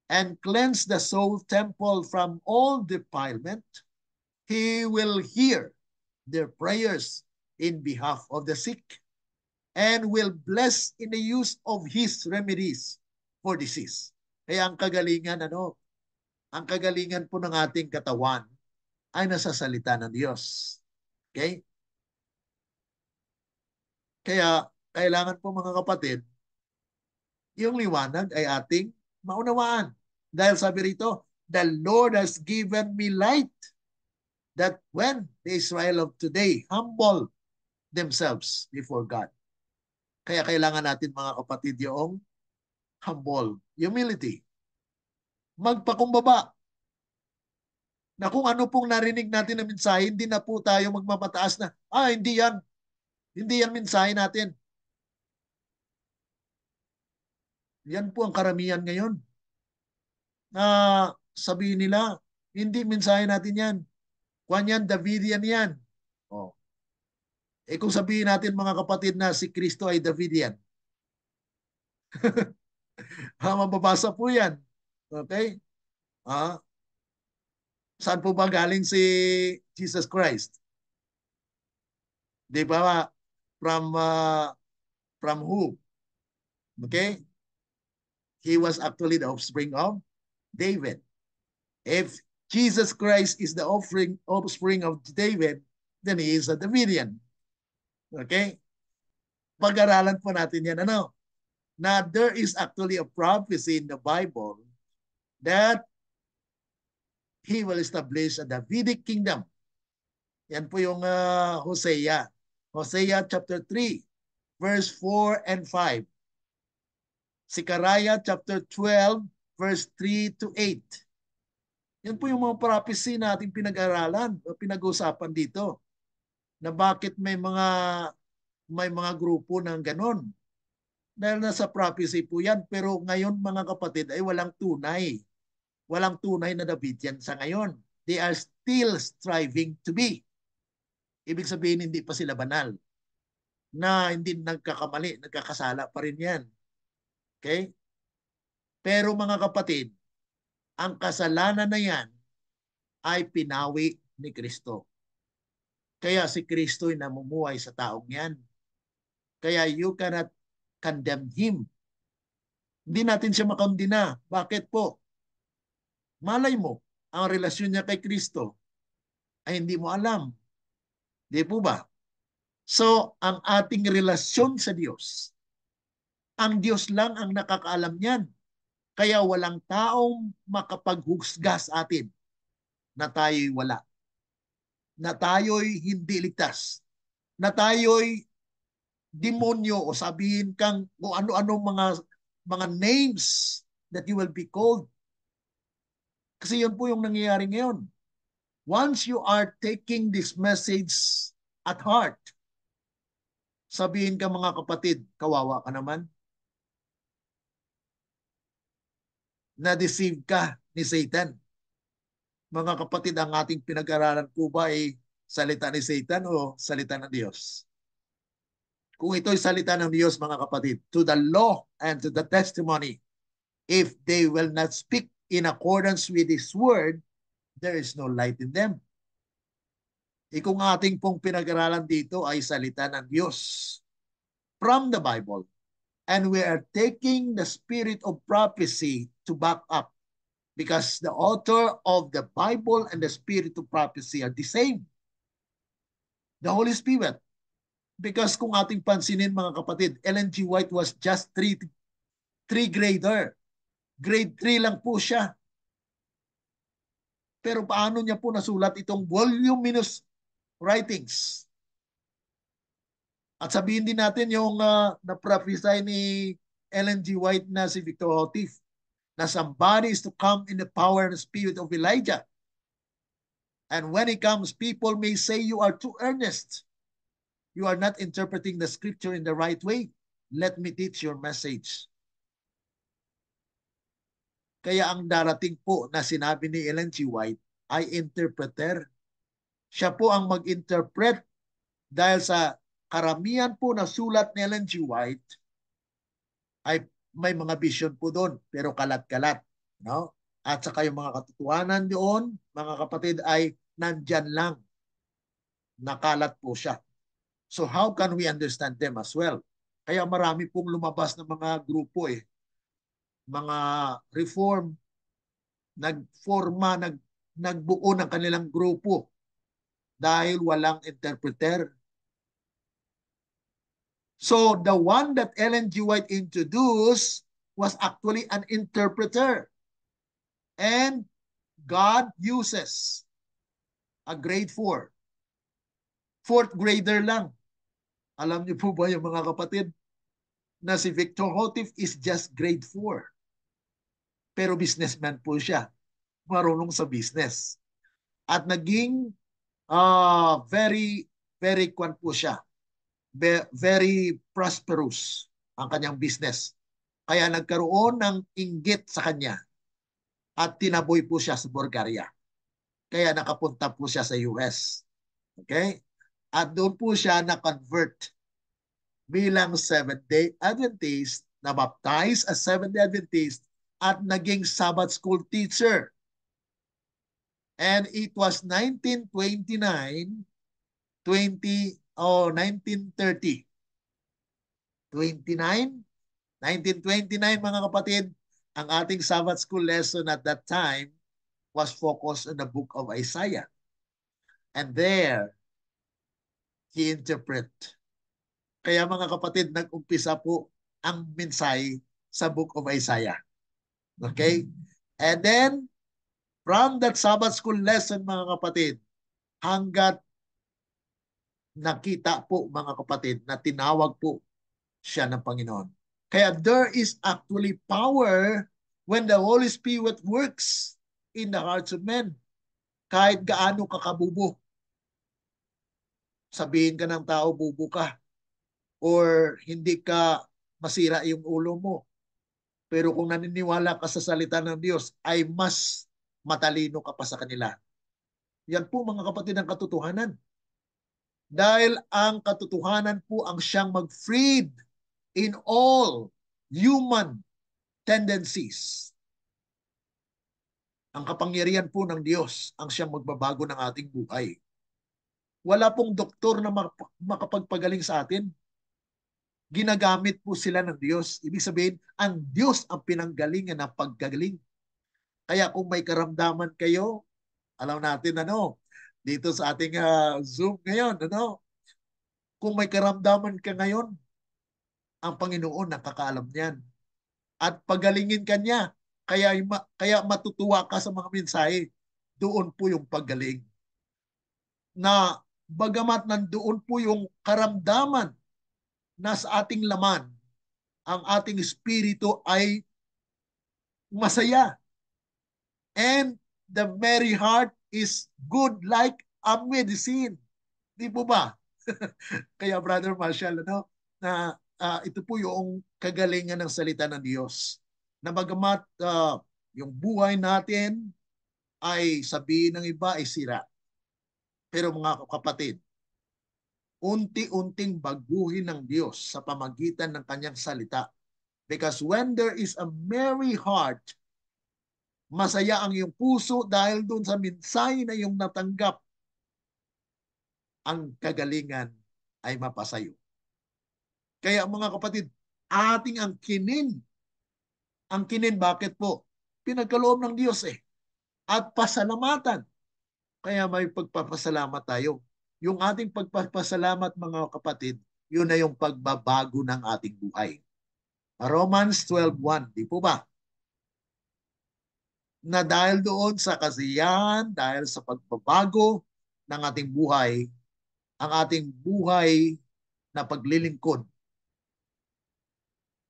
and cleanse the soul temple from all defilement, He will hear their prayers in behalf of the sick and will bless in the use of His remedies for disease. Kaya ang kagalingan po ng ating katawan ay nasa salita ng Diyos. Okay? Kaya kailangan po mga kapatid, yung liwanag ay ating maunawaan. Dahil sabi rito, the Lord has given me light that when the Israel of today humble themselves before God. Kaya kailangan natin mga kapatid yung humble, humility. Magpakumbaba na kung ano pong narinig natin na mensahe, hindi na po tayo magmamataas na, hindi yan. Hindi yan mensahe natin. Yan po ang karamihan ngayon. Na sabihin nila, hindi mensahe natin yan. Kwan yan, Davidian yan. Oh. Kung sabihin natin mga kapatid na si Kristo ay Davidian, mababasa po yan. Okay? Ah, saan po ba galing si Jesus Christ? Di ba? From, from who? Okay? He was actually the offspring of David. If Jesus Christ is the offspring of David, then he is a Davidian. Okay? Pag-aralan po natin yan. Ano? Na there is actually a prophecy in the Bible that he will establish a Davidic kingdom. Yan po yung Hosea. Hosea chapter 3, verse 4 and 5. Zechariah chapter 12, verse 3 to 8. Yan po yung mga prophecy na ating pinag-aralan o pinag-usapan dito. Na bakit may mga grupo ng ganon. Dahil nasa prophecy po yan. Pero ngayon mga kapatid ay walang tunay. Walang tunay na Davidian sa ngayon. They are still striving to be. Ibig sabihin hindi pa sila banal. Na hindi nagkakamali, nagkakasala pa rin yan. Okay? Pero mga kapatid, ang kasalanan na yan ay pinawi ni Kristo. Kaya si Kristo ay namumuhay sa taong yan. Kaya you cannot condemn Him. Hindi natin siya makondina. Bakit po? Malay mo, ang relasyon niya kay Kristo ay hindi mo alam. Di po ba? So, ang ating relasyon sa Diyos, ang Diyos lang ang nakakaalam niyan. Kaya walang taong makapaghusga sa atin na tayo'y wala. Na tayo'y hindi ligtas. Na tayo'y demonyo o sabihin kang kung ano-ano mga names that you will be called. Kasi yun po yung nangyayari ngayon. Once you are taking this message at heart, sabihin ka mga kapatid, kawawa ka naman. Na-deceive ka ni Satan. Mga kapatid, ang ating pinag-aralan po ba ay salita ni Satan o salita ng Diyos? Kung ito'y salita ng Diyos, mga kapatid, to the law and to the testimony, if they will not speak in accordance with His word, there is no light in them. Kung ating pong pinag-aralan dito ay salita ng Diyos from the Bible, and we are taking the spirit of prophecy to back up Because the author of the Bible and the spirit of prophecy are the same. The Holy Spirit. Because kung ating pansinin mga kapatid, Ellen G. White was just three grader. Grade 3 lang po siya. Pero paano niya po nasulat itong voluminous writings? At sabihin din natin yung na-prophesy ni Ellen G. White na si Victor Hotif na somebody is to come in the power and spirit of Elijah. And when he comes, people may say you are too earnest. You are not interpreting the scripture in the right way. Let me teach your message. Kaya ang darating po na sinabi ni Ellen G. White ay interpreter. Siya po ang mag-interpret dahil sa karamihan po na sulat ni Ellen G. White ay may mga vision po doon pero kalat-kalat. No? At saka yung mga katotohanan doon, mga kapatid, ay nandyan lang. Nakalat po siya. So how can we understand them as well? Kaya marami pong lumabas ng mga grupo mga reform, nagbuo ng kanilang grupo dahil walang interpreter. So the one that Ellen G. White introduced was actually an interpreter. And God uses a grade 4. Fourth grader lang. Alam niyo po ba yung mga kapatid na si Victor Hotif is just grade 4. Pero businessman po siya. Marunong sa business. At naging very, very kwan po siya. Very prosperous ang kanyang business. Kaya nagkaroon ng inggit sa kanya at tinaboy po siya sa Bulgaria. Kaya nakapunta po siya sa US. Okay? At doon po siya na-convert bilang Seventh-day Adventist, na-baptize as Seventh-day Adventist at naging Sabbath school teacher. And it was 1929, 1930. 1929 mga kapatid, ang ating Sabbath school lesson at that time was focused on the book of Isaiah. And there, he interpret. Kaya mga kapatid, nag-umpisa po ang mensahe sa book of Isaiah. Okay? And then, from that Sabbath school lesson mga kapatid, hanggat nakita po mga kapatid na tinawag po siya ng Panginoon. Kaya there is actually power when the Holy Spirit works in the hearts of men. Kahit gaano kakabubo. Sabihin ka ng tao, bubo ka. Or hindi ka masira yung ulo mo. Pero kung naniniwala ka sa salita ng Diyos, ay mas matalino ka pa sa kanila. Yan po mga kapatid ang katotohanan. Dahil ang katotohanan po ang siyang mag-freed in all human tendencies. Ang kapangyarihan po ng Diyos ang siyang magbabago ng ating buhay. Wala pong doktor na makapagpagaling sa atin. Ginagamit po sila ng Diyos. Ibig sabihin, ang Diyos ang pinanggalingan ng paggagaling. Kaya kung may karamdaman kayo, alam natin dito sa ating Zoom ngayon, kung may karamdaman ka ngayon, ang Panginoon nakakaalam niyan. At pagalingin ka niya. Kaya matutuwa ka sa mga mensahe. Doon po yung paggaling. Na bagamat nandoon po yung karamdaman na sa ating laman, ang ating espiritu ay masaya. And the merry heart is good like a medicine. Di po ba? Kaya Brother Marshall, na ito po yung kagalingan ng salita ng Diyos. Na bagamat yung buhay natin ay sabihin ng iba ay sira. Pero mga kapatid, unti-unting baguhin ng Diyos sa pamagitan ng kanyang salita. Because when there is a merry heart, masaya ang iyong puso dahil doon sa mensahe na iyong natanggap, ang kagalingan ay mapasayo. Kaya mga kapatid, ating ang kinin. Ang kinin, bakit po? pinagkaloob ng Diyos eh. At pasalamatan. Kaya may pagpapasalamat tayo. Yung ating pagpapasalamat mga kapatid, yun na yung pagbabago ng ating buhay. Romans 12:1, di po ba? Na dahil doon sa kasiyahan, dahil sa pagbabago ng ating buhay, ang ating buhay na paglilingkod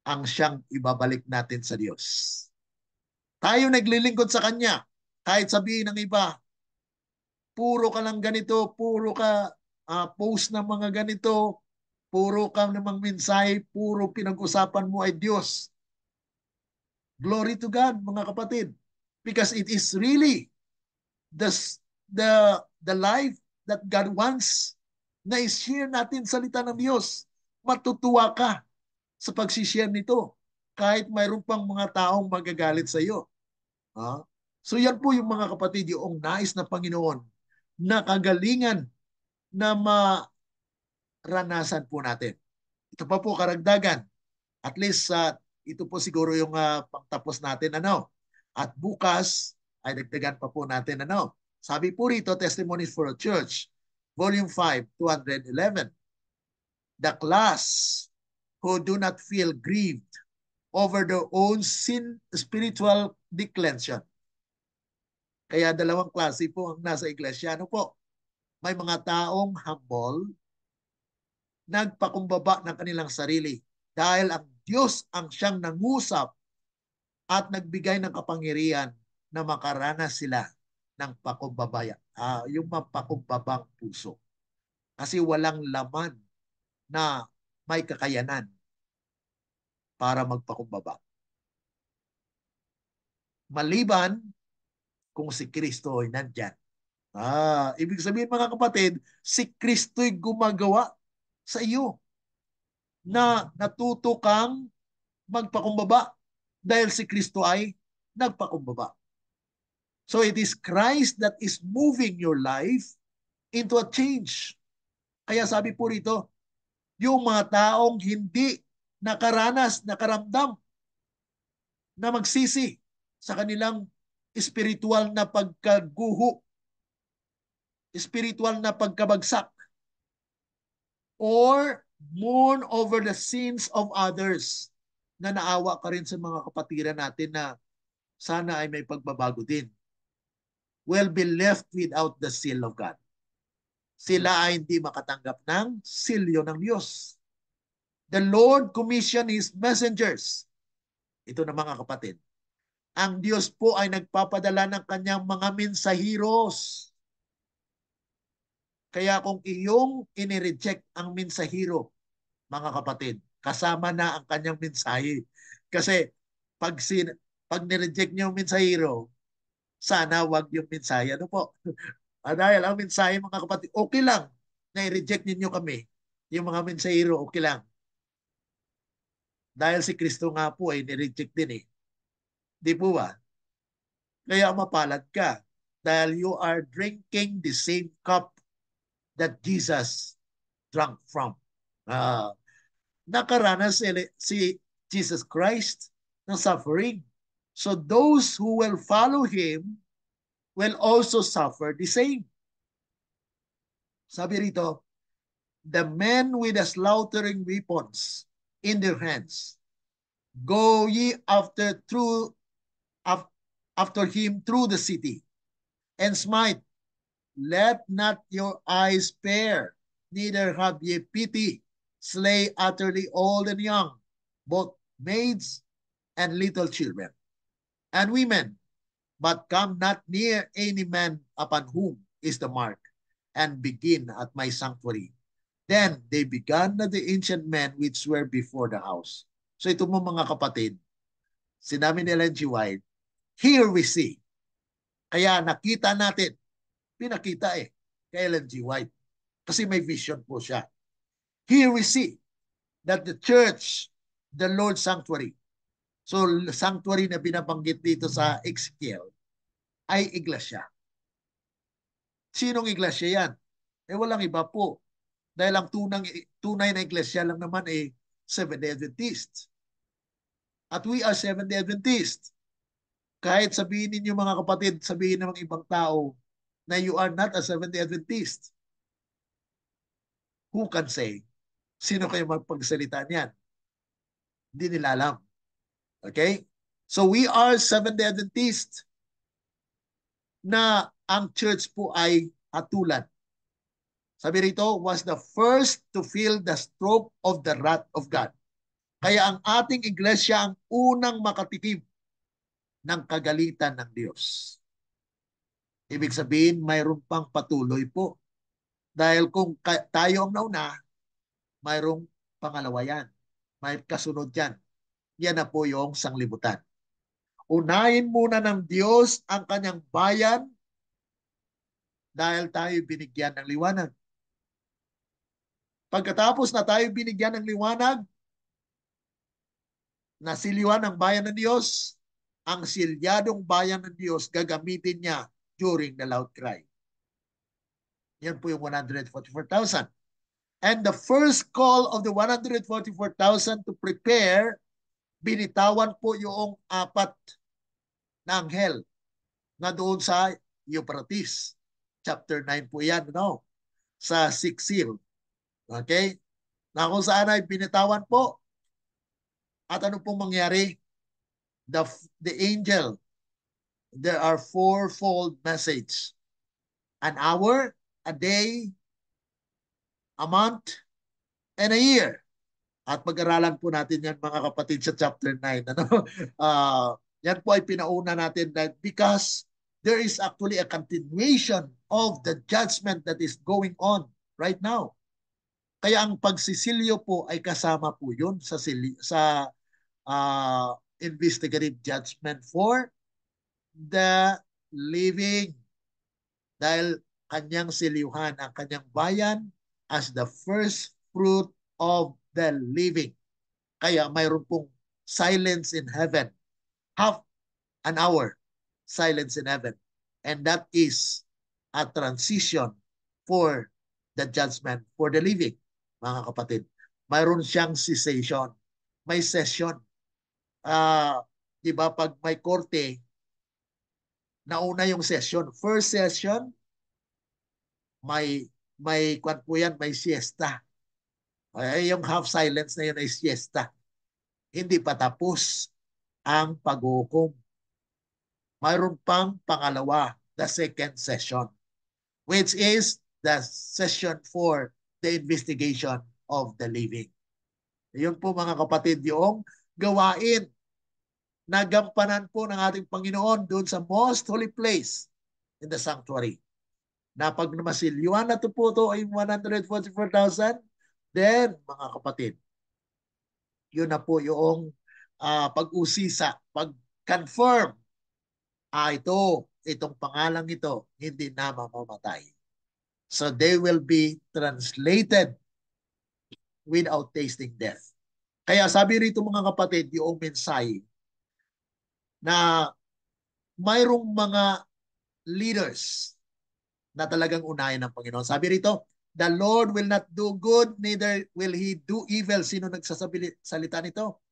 ang siyang ibabalik natin sa Diyos. Tayo naglilingkod sa Kanya. Kahit sabihin ng iba, puro ka lang ganito, puro ka post ng mga ganito, puro ka namang mensahe, puro pinag-usapan mo ay Diyos. Glory to God, mga kapatid. Because it is really the, the life that God wants na i-share natin salita ng Diyos. Matutuwa ka sa pag-share nito kahit mayroon pang mga taong magagalit sa iyo. Ha? So yan po yung mga kapatid, yung nais na Panginoon na kagalingan na maranasan po natin. Ito pa po karagdagan. At least ito po siguro yung pangtapos natin. At bukas ay dagdagan pa po natin. Sabi po rito, Testimonies for a Church, Volume 5, 211. The class who do not feel grieved over their own spiritual declension. Kaya dalawang klase po ang nasa iglesia. Ano po? May mga taong humble, nagpakumbaba ng kanilang sarili dahil ang Diyos ang siyang nangusap at nagbigay ng kapangyarihan na makaranas sila ng pakumbabaya. Yung mapakumbabang puso. Kasi walang laman na may kakayanan para magpakumbaba. Maliban kung si Kristo ay nandyan. Ibig sabihin mga kapatid, si Kristo'y gumagawa sa iyo na natuto kang magpakumbaba dahil si Kristo ay nagpakumbaba. So it is Christ that is moving your life into a change. Kaya sabi po rito, yung mga taong hindi nakaranas, nakaramdam na magsisi sa kanilang spiritual na pagkaguho, spiritual na pagkabagsak, or mourn over the sins of others, na naawa ka rin sa mga kapatiran natin na sana ay may pagbabago din, will be left without the seal of God. Sila ay hindi makatanggap ng silyo ng Diyos. The Lord commissioned His messengers. Ito na mga kapatid. Ang Diyos po ay nagpapadala ng kanyang mga mensaheros. Kaya kung iyong inireject ang mensahero, mga kapatid, kasama na ang kanyang mensahe. Kasi pag nireject niyo yung mensahero, sana wag yung mensahe. Ano po? Dahil ang mensahe, mga kapatid, okay lang na i-reject ninyo kami. Yung mga mensahero, okay lang. Dahil si Kristo nga po ay nireject din eh. Di po ba? Kaya mapalad ka dahil you are drinking the same cup that Jesus drank from. Nakaranas si Jesus Christ ng suffering. So those who will follow Him will also suffer the same. Sabi rito, the men with the slaughtering weapons in their hands, go ye after him through the city, and smite. Let not your eyes spare, neither have ye pity. Slay utterly old and young, both maids and little children, and women, but come not near any man upon whom is the mark, and begin at my sanctuary. Then they began na the ancient men which were before the house. So ito mo mga kapatid, sinabi ni Ellen G. White, here we see. Kaya nakita natin, pinakita kay Ellen G. White. Kasi may vision po siya. Here we see that the church, the Lord's sanctuary, so sanctuary na binabanggit dito sa Ezekiel, ay iglesia. Sinong iglesia yan? Walang iba po. Dahil ang tunay na iglesia lang naman Seventh-day Adventist. At we are Seventh-day Adventist. Kahit sabihin ninyo mga kapatid, sabihin ng ibang tao na you are not a Seventh-day Adventist. Who can say? Sino kayo magpagsalita niyan? Hindi nila alam. Okay? So we are Seventh-day Adventist na ang church po ay hatulan. Sabi rito, was the first to feel the stroke of the wrath of God. Kaya ang ating iglesia ang unang makatikim ng kagalitan ng Diyos. Ibig sabihin, mayroon pang patuloy po. Dahil kung tayo ang nauna, mayroong pangalawa yan. May kasunod yan. Yan na po yung sanglibutan. Unahin muna ng Diyos ang kanyang bayan dahil tayo binigyan ng liwanag. Pagkatapos na tayo binigyan ng liwanag, nasiliwan ang bayan ng Diyos, ang silyadong bayan ng Diyos gagamitin niya during the loud cry. Yan po yung 144,000. And the first call of the 144,000 to prepare, binitawan po yung apat na anghel na doon sa Euphrates. Chapter 9 po yan, no? Sa 6 seal. Okay? Na kung saan ay binitawan po. At ano pong mangyari? The angel, there are fourfold message. An hour, a day, a month, and a year. At pag-aralan po natin yan mga kapatid sa chapter 9. Ano? Yan po ay pinauna natin that because there is actually a continuation of the judgment that is going on right now. Kaya ang pagsisilyo po ay kasama po yun sa investigative judgment for the living. Dahil kanyang siliuhan ang kanyang bayan as the first fruit of the living. Kaya mayroon pong silence in heaven. Half an hour silence in heaven. And that is a transition for the judgment for the living, mga kapatid. Mayroon siyang cessation. May session. Diba pag may korte, nauna yung session. First session, may kwan po yan, may siesta. Ay, yung half silence na yun ay siesta. Hindi pa tapos ang paghukom. Mayroon pang pangalawa, the second session, which is the session for the investigation of the living. Yun po mga kapatid, yung gawain na gampanan po ng ating Panginoon doon sa most holy place in the sanctuary. Na pag masilyuan na po ito ay 144,000, then mga kapatid, yun na po yung pag-usisa, pag-confirm, itong pangalang ito, hindi na mamamatay. So they will be translated without tasting death. Kaya sabi rito mga kapatid, yung mensahe na mayroong mga leaders na talagang unahin ng Panginoon. Sabi rito, the Lord will not do good, neither will He do evil. Sino nagsasalita nito?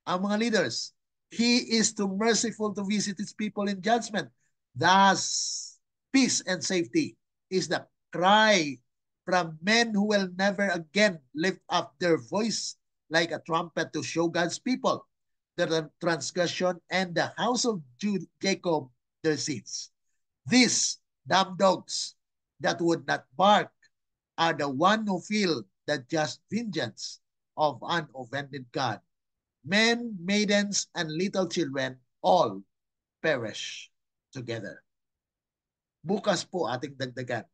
Ang mga leaders. He is too merciful to visit His people in judgment. Thus, peace and safety is the cry from men who will never again lift up their voice like a trumpet to show God's people their transgression and the house of Jacob their sins. These dumb dogs that would not bark are the one who feel the just vengeance of an offended God. Men, maidens, and little children all perish together. Bukas po ating dagdagan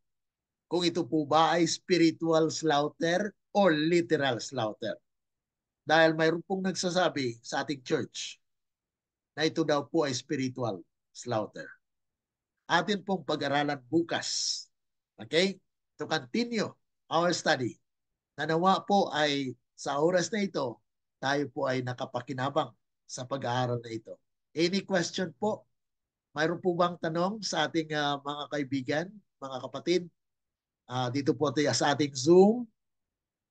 kung ito po ba ay spiritual slaughter or literal slaughter. Dahil mayroon pong nagsasabi sa ating church na ito daw po ay spiritual slaughter. Atin pong pag-aralan bukas. Okay? To continue our study. Nanawa po ay sa oras na ito, tayo po ay nakapakinabang sa pag-aaral na ito. Any question po? Mayroon po bang tanong sa ating mga kaibigan, mga kapatid? Dito po tayo sa ating Zoom.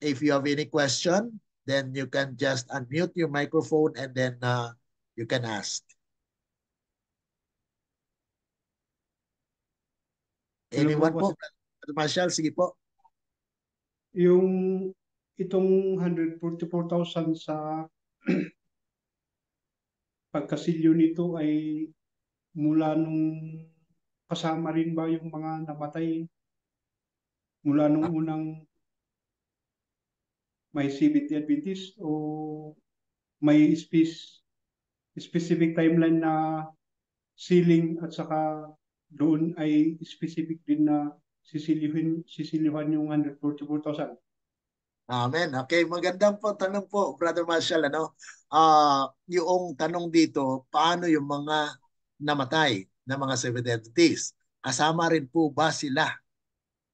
If you have any question, then you can just unmute your microphone and then you can ask. Hello po, Anyone po? Pastor. Brother Marshall, sige po. Yung itong 144,000 sa pagkasilyo nito ay mula nung kasama rin ba yung mga namatay mula nung unang may Seventh-day Adventist o may specific timeline na sealing at saka doon ay specific din na sisilihan yung 144,000. Amen. Okay, magandang po tanong po, Brother Marshall. Yung tanong dito, paano yung mga namatay na mga Seventh-day Adventists? Kasama rin po ba sila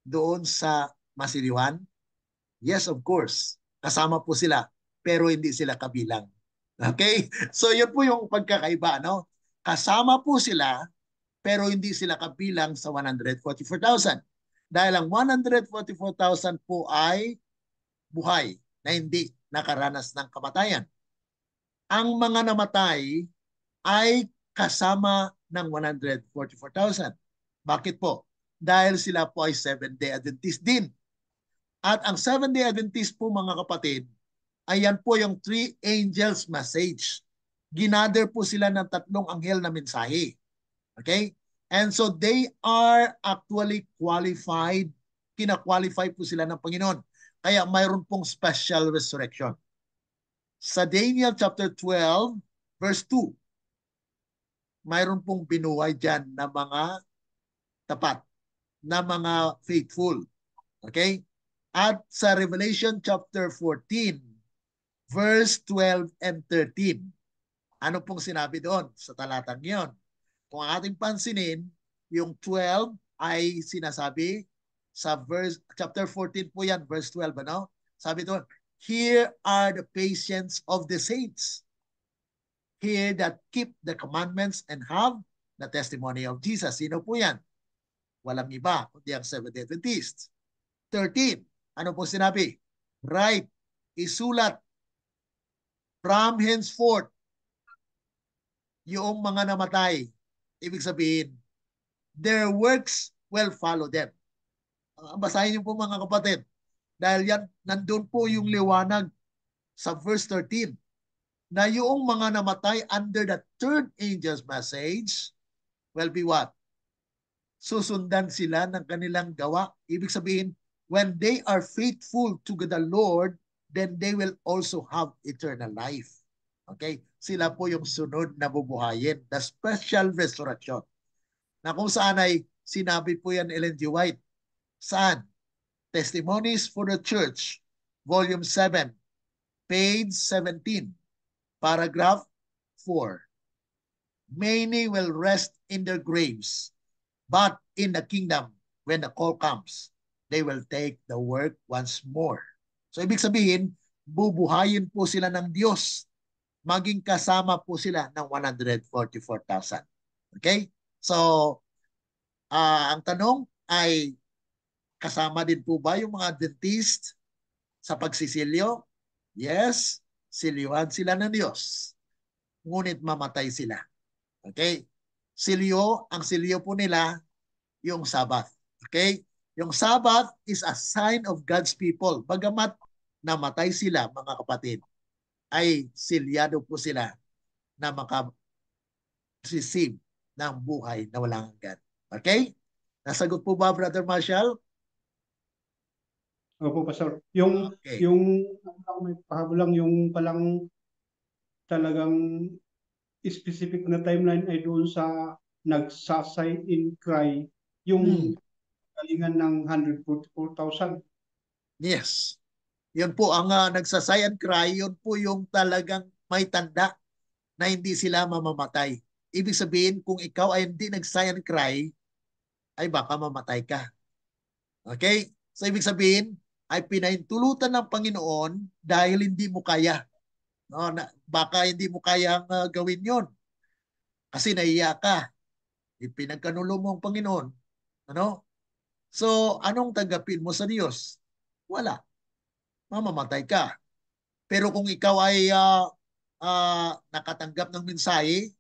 doon sa Masiliwan? Yes, of course. Kasama po sila, pero hindi sila kabilang. Okay? So yun po yung pagkakaiba, no? Kasama po sila, pero hindi sila kabilang sa 144,000. Dahil ang 144,000 po ay buhay na hindi nakaranas ng kamatayan. Ang mga namatay ay kasama ng 144,000. Bakit po? Dahil sila po ay Seventh-day Adventist din. At ang Seventh-day Adventist po mga kapatid, ayan po yung three angels message. Ginather po sila ng tatlong anghel na mensahe. Okay? And so they are actually qualified. Kina-qualify po sila ng Panginoon. Kaya mayroon pong special resurrection. Sa Daniel chapter 12, verse 2, mayroon pong binuhay dyan na mga tapat, na mga faithful. Okay? At sa Revelation chapter 14, verse 12 and 13, ano pong sinabi doon sa talatang yon? Kung ating pansinin, yung 12 ay sinasabi sa chapter 14 po yan, verse 12, ano? Sabi doon, here are the patience of the saints. Here that keep the commandments and have the testimony of Jesus. Sino po yan? Walang iba, kundi ang Seventh-day Adventists. 13, ano po sinabi? Right, isulat from henceforth yung mga namatay. Ibig sabihin, their works will follow them. Basahin niyo po mga kapatid. Dahil yan, nandun po yung liwanag sa verse 13 na yung mga namatay under the third angel's message will be what? Susundan sila ng kanilang gawa. Ibig sabihin, when they are faithful to the Lord, then they will also have eternal life. Okay? Sila po yung sunod na bubuhayin. The special resurrection. Na kung saan ay sinabi po yan Ellen G. White. Saan? Testimonies for the Church, Volume 7, page 17, paragraph 4. Many will rest in their graves, but in the kingdom, when the call comes, they will take the work once more. So ibig sabihin, bubuhayin po sila ng Diyos. Maging kasama po sila ng 144,000. Okay? So, ang tanong ay, kasama din po ba yung mga dentist sa pagsisilyo? Yes, silyuhan sila ng Diyos. Ngunit mamatay sila. Okay? Ang silyo po nila, yung Sabbath. Okay? Yung Sabbath is a sign of God's people. Bagamat namatay sila, mga kapatid, ay silyado po sila na makasisib ng buhay na walang hanggan. Okay? Nasagot po ba, Brother Marshall? Opo, Pastor. Yung, Okay. yung, may pahabol lang, yung palang talagang specific na timeline ay doon sa nagsasay in cry, Hmm. yung galingan ng 144,000. Yes. Yun po ang nagsasay and cry, yun po yung talagang may tanda na hindi sila mamamatay. Ibig sabihin, kung ikaw ay hindi nagsay and cry, ay baka mamatay ka. Okay? So ibig sabihin, ay pinahintulutan ng Panginoon dahil hindi mo kaya. No, baka hindi mo kayang gawin yon kasi nahiya ka. Ipinagkanulo mo ang Panginoon. Ano? So, anong tanggapin mo sa Diyos? Wala. Mamamatay ka. Pero kung ikaw ay nakatanggap ng mensahe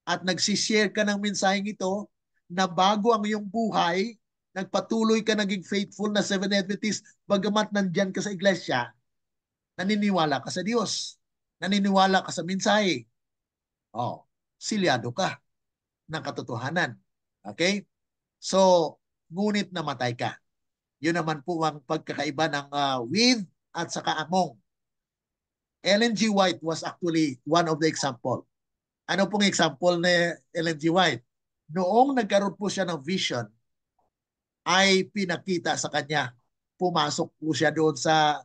at nagsishare ka ng mensaheng ito na bago ang iyong buhay, nagpatuloy ka naging faithful na Seventh Adventist, bagamat nandyan ka sa iglesia, naniniwala ka sa Diyos, naniniwala ka sa mensahe, oh, silyado ka ng katotohanan. Okay? So, ngunit namatay ka. Yun naman po ang pagkakaiba ng with at saka among. Ellen G. White was actually one of the example. Ano pong example ni Ellen G. White? Noong nagkaroon po siya ng vision, ay pinakita sa kanya. Pumasok po siya doon sa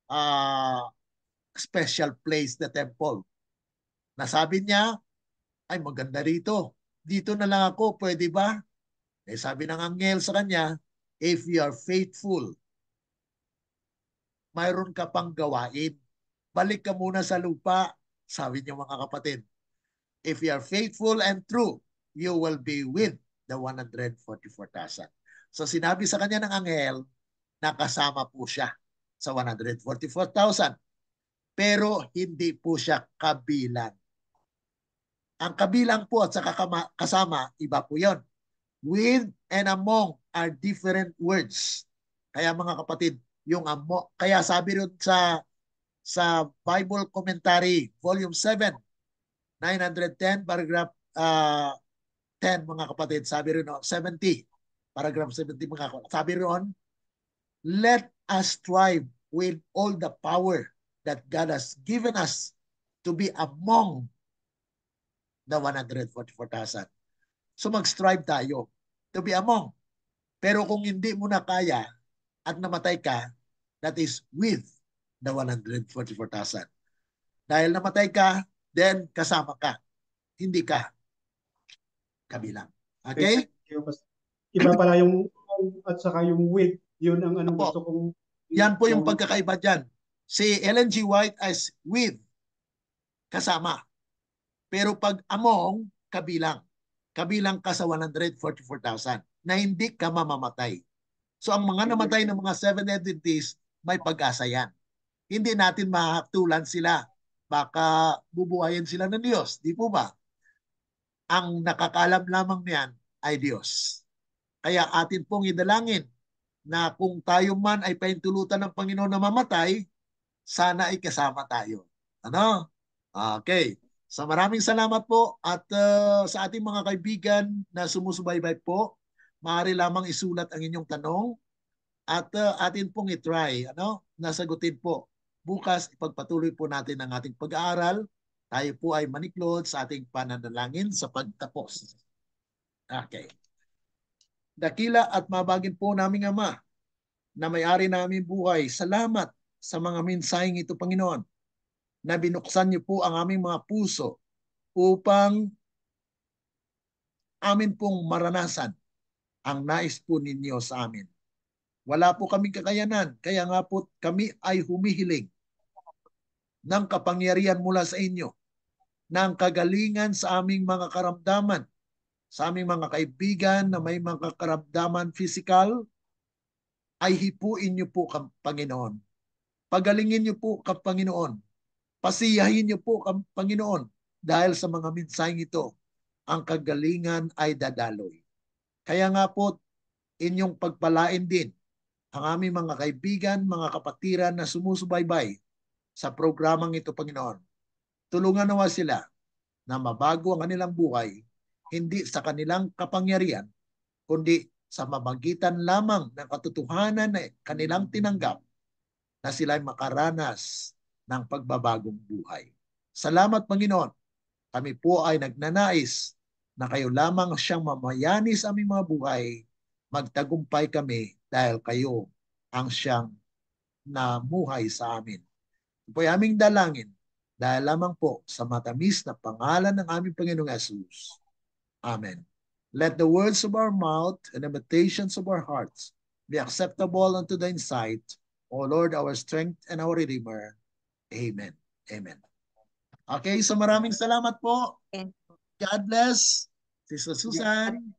uh, special place na temple. Nasabi niya, ay maganda rito. Dito na lang ako, pwede ba? Eh sabi ng anghel sa kanya, if you are faithful, mayroon ka pang gawain. Balik ka muna sa lupa, sabi niya mga kapatid. If you are faithful and true, you will be with the 144,000. So sinabi sa kanya ng anghel, nakasama po siya sa 144,000. Pero hindi po siya kabilang. Ang kabilang po at saka kasama, iba po yon. With and among are different words. Kaya mga kapatid, yung among, kaya sabi rin sa Bible Commentary, Volume 7, 910, paragraph 10, mga kapatid, sabi rin, 70, paragraph 70, mga kapatid, sabi rin, let us strive with all the power that God has given us to be among the 144,000. So mag-strive tayo to be among. Pero kung hindi mo na kaya at namatay ka, that is with the 144,000. Dahil namatay ka, then kasama ka. Hindi ka kabilang. Okay? Iba pala yung at saka yung with. Yun ang anong Opo. gusto kong... Yan po yung pagkakaiba dyan. Si Ellen G. White as with, kasama. Pero pag among, kabilang. Kabilang ka sa 144,000 na hindi ka mamamatay. So ang mga namatay ng mga Seventh Adventists, may pag-asa yan. Hindi natin mahatulan sila. Baka bubuhayin sila ng Diyos. Di po ba? Ang nakakalam lamang niyan ay Diyos. Kaya atin pong idalangin na kung tayo man ay paintulutan ng Panginoon na mamatay, sana ay kasama tayo. Ano? Okay. So maraming salamat po at sa ating mga kaibigan na sumusubaybay po, maaari lamang isulat ang inyong tanong at atin pong itry, nasagutin po. Bukas ipagpatuloy po natin ang ating pag-aaral. Tayo po ay maniklod sa ating pananalangin sa pagtapos. Okay. Dakila at mabagin po naming Ama na may-ari namin buhay, salamat sa mga mensaheng ito, Panginoon, na binuksan niyo po ang aming mga puso upang amin pong maranasan ang nais po ninyo sa amin. Wala po kaming kakayanan, kaya nga po kami ay humihiling ng kapangyarihan mula sa inyo, ng kagalingan sa aming mga karamdaman, sa aming mga kaibigan na may mga karamdaman physical, ay hipuin niyo po, Panginoon. Pagalingin niyo po, Panginoon. Pasiyahin niyo po, Panginoon, dahil sa mga mensaheng ito, ang kagalingan ay dadaloy. Kaya nga po, inyong pagpalain din ang aming mga kaibigan, mga kapatiran na sumusubaybay sa programang ito, Panginoon. Tulungan nawa sila na mabago ang kanilang buhay, hindi sa kanilang kapangyarihan, kundi sa mamagitan lamang ng katotohanan na kanilang tinanggap na sila'y makaranas ng pagbabagong buhay. Salamat, Panginoon. Kami po ay nagnanais na kayo lamang siyang mamayani sa aming mga buhay. Magtagumpay kami dahil kayo ang siyang namuhay sa amin. Ito po ay aming dalangin dahil lamang po sa matamis na pangalan ng aming Panginoong Yesus. Amen. Let the words of our mouth and the meditations of our hearts be acceptable unto thine sight, O Lord, our strength and our Redeemer. Amen. Amen. Okay, so maraming salamat po. God bless. Sister Susan.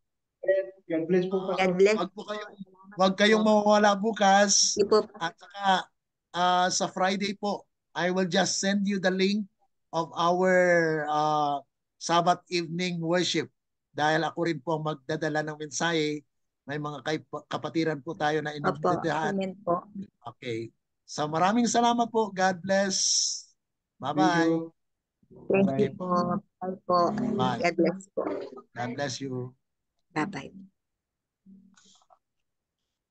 God bless po, Pastor. God bless. Wag kayong mawawala bukas. At saka sa Friday po, I will just send you the link of our Sabbath evening worship. Dahil ako rin po ang magdadala ng mensahe May mga kapatiran po tayo na Opo, inimbitahan. amen po. Okay. So maraming salamat po. God bless. Thank Bye-bye. you. Thank you Bye. po. Bye po. Bye. God bless po. God bless you. Bye-bye.